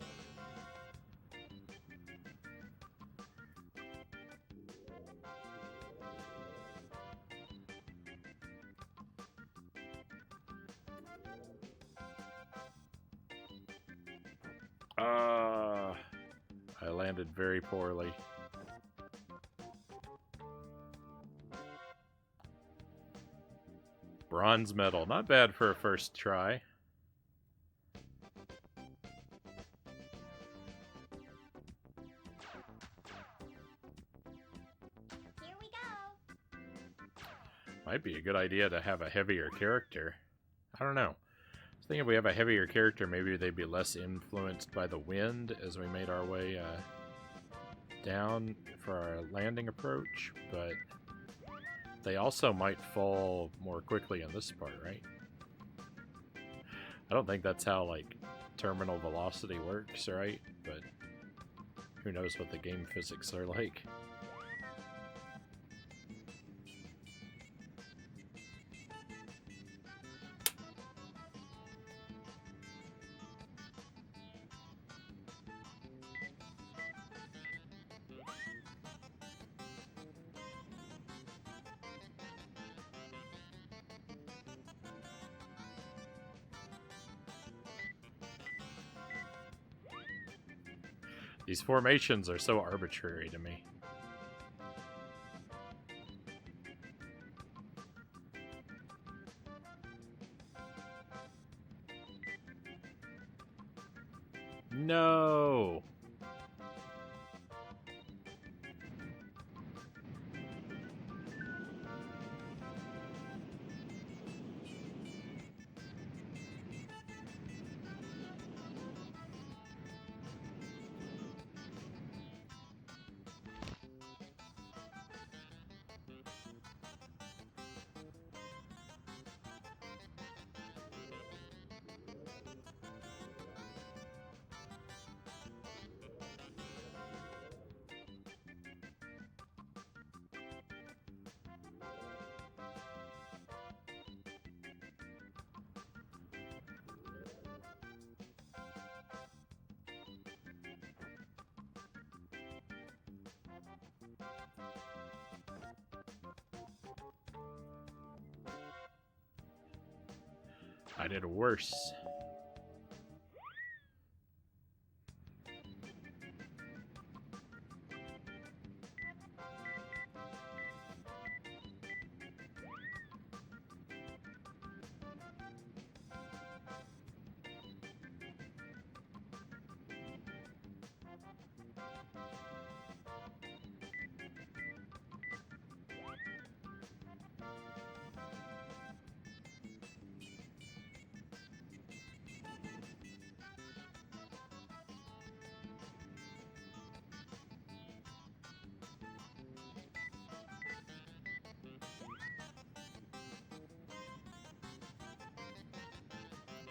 I landed very poorly. Bronze medal. Not bad for a first try. Might be a good idea to have a heavier character. I don't know. I was thinking if we have a heavier character, maybe they'd be less influenced by the wind as we made our way down for our landing approach, but they also might fall more quickly in this part, right? I don't think that's how, like, terminal velocity works, right? But who knows what the game physics are like. These formations are so arbitrary to me. No! I did worse.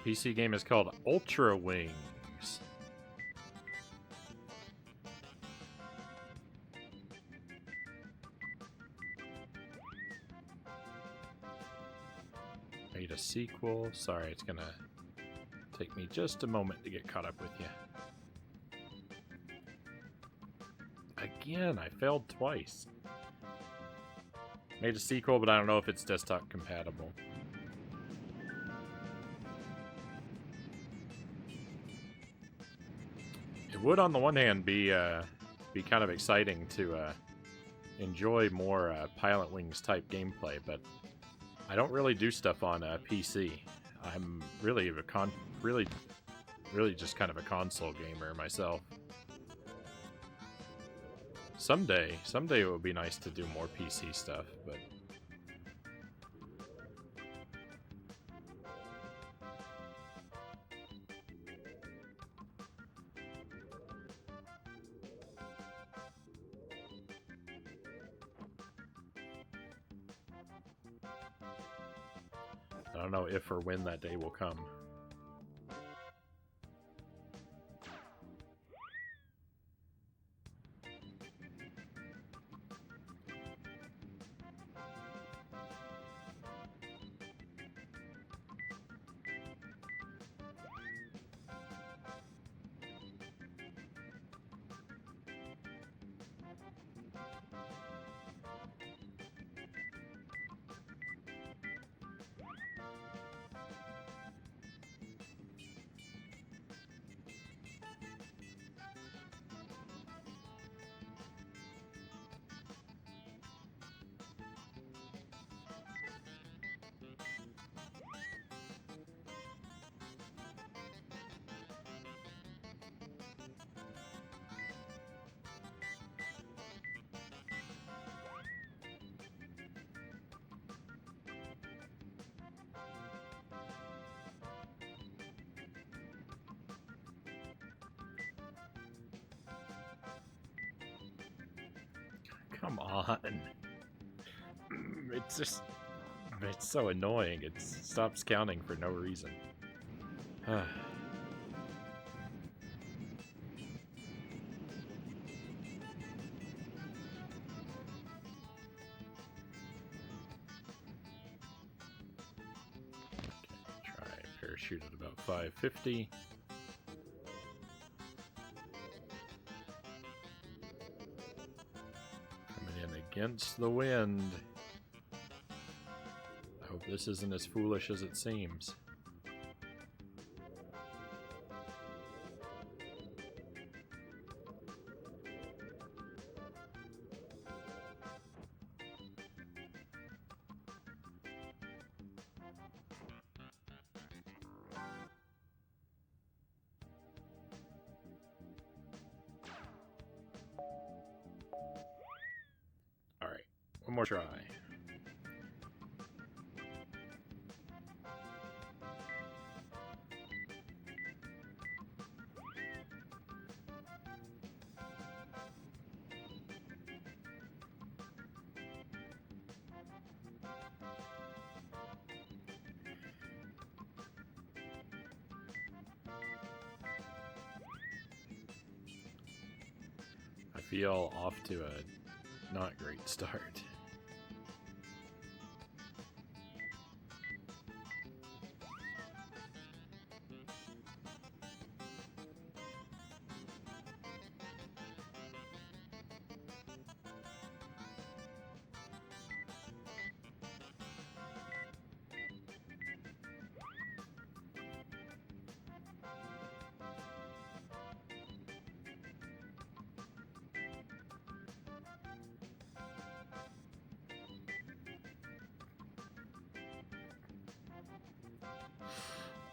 PC game is called Ultra Wings. Made a sequel. Sorry, it's gonna take me just a moment to get caught up with you. Again, I failed twice. Made a sequel, but I don't know if it's desktop compatible. It would, on the one hand, be kind of exciting to enjoy more Pilotwings type gameplay, but I don't really do stuff on PC. I'm really really just kind of a console gamer myself. Someday it would be nice to do more PC stuff, but I don't know if or when that day will come. Come on. It's just... It's so annoying. It stops counting for no reason. Try parachute at about 550. Coming in against the wind. I hope this isn't as foolish as it seems. Alright, one more try. I feel off to a not great start.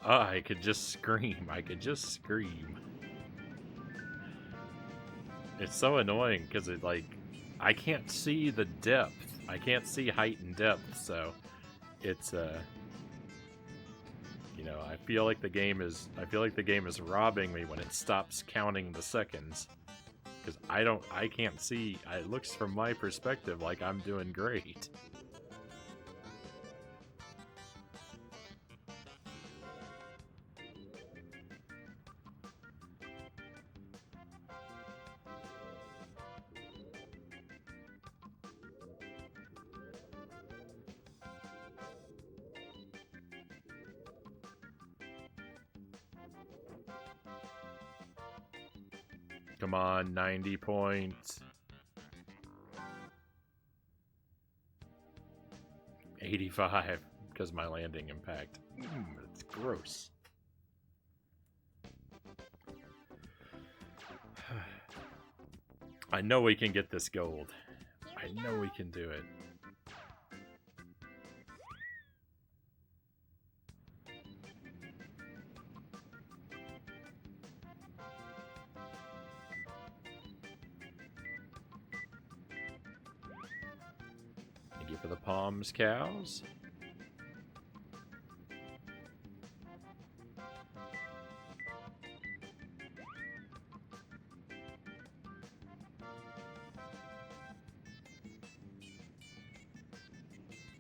Oh, I could just scream. I could just scream. It's so annoying because it, like, I can't see the depth. I can't see height and depth, so it's you know, I feel like the game is robbing me when it stops counting the seconds. Because I can't see. It looks from my perspective like I'm doing great. Come on, 90 points. 85, because my landing impact. It's gross. I know we can get this gold. I know we can do it. Thank you for the palms, cows.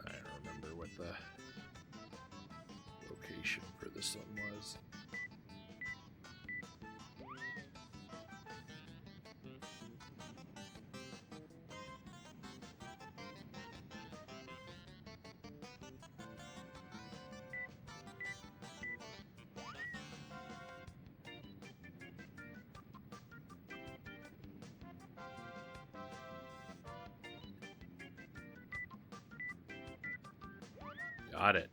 I don't remember what the location for this one was. Got it.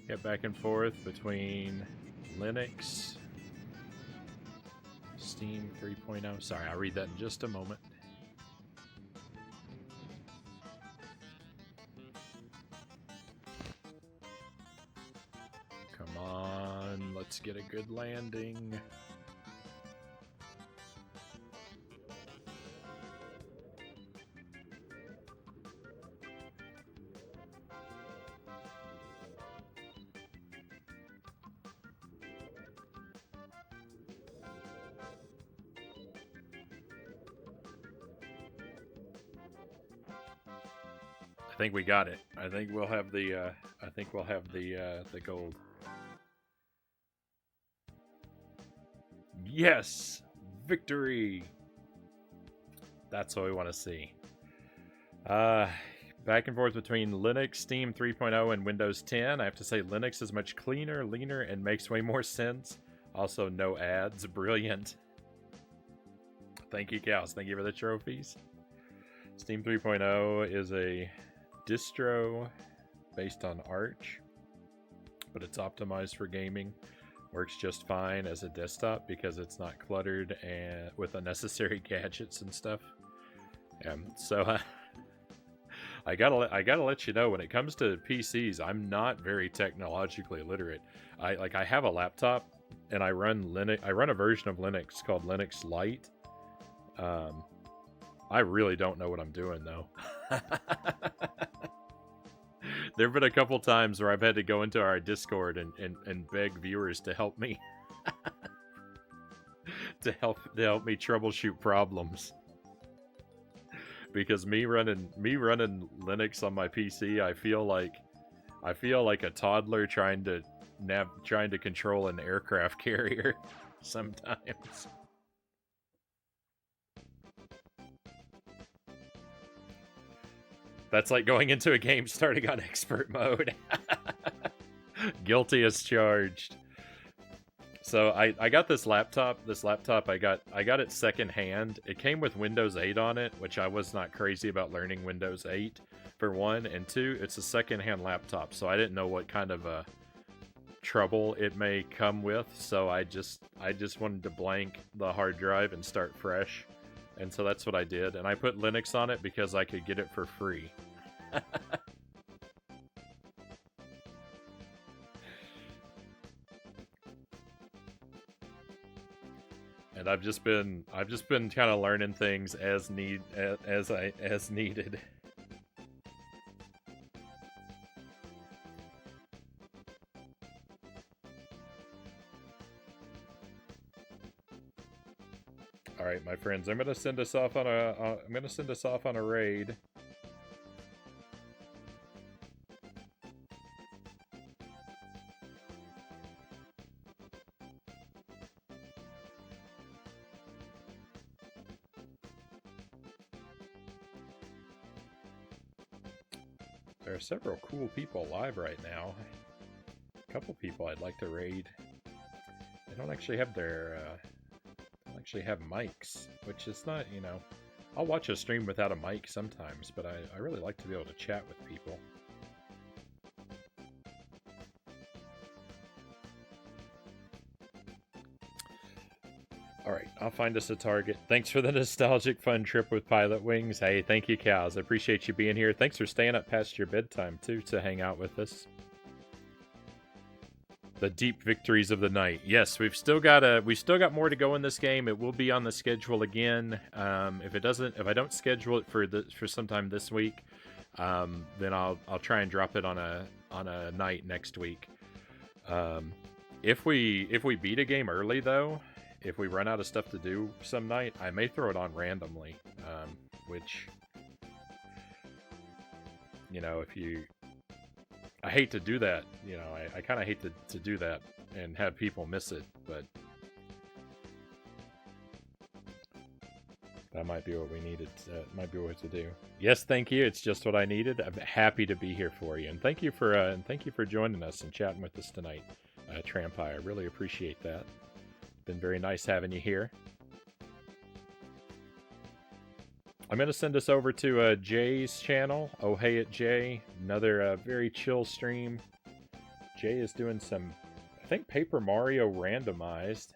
Get back and forth between Linux, Steam 3.0. Sorry, I'll read that in just a moment. Come on, let's get a good landing. think we got it. I think we'll have the the gold. Yes! Victory! That's what we want to see. Back and forth between Linux, Steam 3.0, and Windows 10. I have to say Linux is much cleaner, leaner, and makes way more sense. Also, no ads. Brilliant. Thank you, Cows. Thank you for the trophies. Steam 3.0 is a distro based on Arch, but it's optimized for gaming. Works just fine as a desktop because it's not cluttered and with unnecessary gadgets and stuff. So I gotta let you know, when it comes to PCs, I'm not very technologically literate. I have a laptop and I run Linux. I run a version of Linux called Linux Lite. I really don't know what I'm doing though. There have been a couple times where I've had to go into our Discord and beg viewers to help me to help me troubleshoot problems. Because me running Linux on my PC, I feel like a toddler trying to control an aircraft carrier sometimes. That's like going into a game starting on expert mode. Guilty as charged. So I got this laptop. I got it secondhand. It came with Windows 8 on it, which I was not crazy about learning Windows 8 for one, and two, it's a secondhand laptop, so I didn't know what kind of trouble it may come with. So I just wanted to blank the hard drive and start fresh. And so that's what I did. And I put Linux on it because I could get it for free. And I've just been kind of learning things as needed. All right, my friends, I'm gonna send us off on a raid. There are several cool people live right now. A couple people I'd like to raid. They don't actually have have mics, which is not, I'll watch a stream without a mic sometimes, but I really like to be able to chat with people. Alright, I'll find us a target. Thanks for the nostalgic fun trip with Pilotwings. Hey, thank you, Cows. I appreciate you being here. Thanks for staying up past your bedtime, too, to hang out with us. The deep victories of the night. Yes, we've still got more to go in this game. It will be on the schedule again. If I don't schedule it for sometime this week, then I'll try and drop it on a night next week. If we beat a game early though, if we run out of stuff to do some night, I may throw it on randomly. Which, I hate to do that, I kind of hate to do that and have people miss it, but that might be what we needed. Might be what to do. Yes, thank you. It's just what I needed. I'm happy to be here for you, and thank you for joining us and chatting with us tonight, Trampire. I really appreciate that. It's been very nice having you here. I'm going to send us over to Jay's channel. Oh, hey, it Jay. Another very chill stream. Jay is doing some, I think, Paper Mario randomized.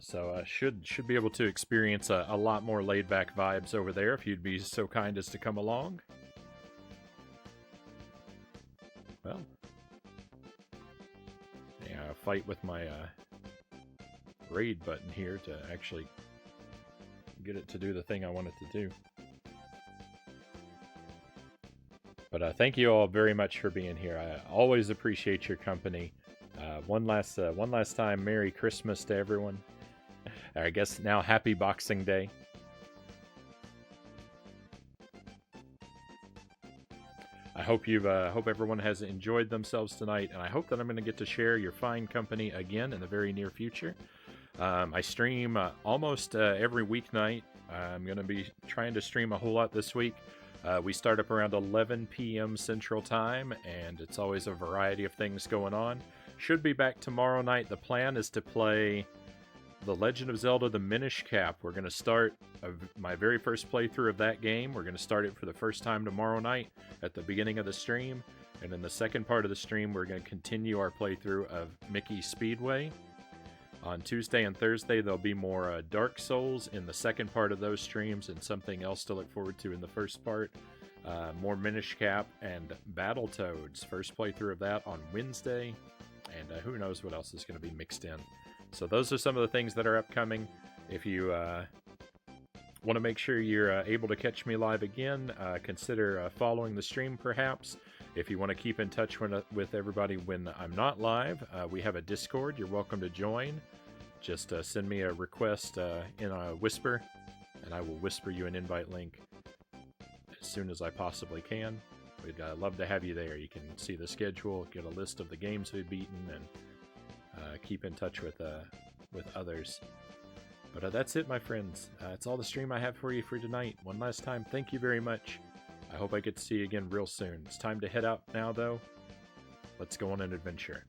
So should be able to experience a lot more laid-back vibes over there if you'd be so kind as to come along. Well, yeah, fight with my raid button here to actually get it to do the thing I want it to do. But thank you all very much for being here. I always appreciate your company. One last time, Merry Christmas to everyone. I guess now Happy Boxing Day. I hope everyone has enjoyed themselves tonight, and I hope that I'm going to get to share your fine company again in the very near future. I stream almost every weeknight. I'm going to be trying to stream a whole lot this week. We start up around 11 p.m. Central Time, and it's always a variety of things going on. Should be back tomorrow night. The plan is to play The Legend of Zelda: The Minish Cap. We're going to start my very first playthrough of that game. We're going to start it for the first time tomorrow night at the beginning of the stream. And in the second part of the stream, we're going to continue our playthrough of Mickey Speedway. On Tuesday and Thursday, there'll be more Dark Souls in the second part of those streams, and something else to look forward to in the first part. More Minish Cap and Battletoads. First playthrough of that on Wednesday. And who knows what else is going to be mixed in. So those are some of the things that are upcoming. If you want to make sure you're able to catch me live again, consider following the stream perhaps. If you want to keep in touch with everybody when I'm not live, we have a Discord. You're welcome to join. Just send me a request in a whisper, and I will whisper you an invite link as soon as I possibly can. We'd love to have you there. You can see the schedule, get a list of the games we've beaten, and keep in touch with others. But that's it, my friends. It's all the stream I have for you for tonight. One last time, thank you very much. I hope I get to see you again real soon. It's time to head out now, though. Let's go on an adventure.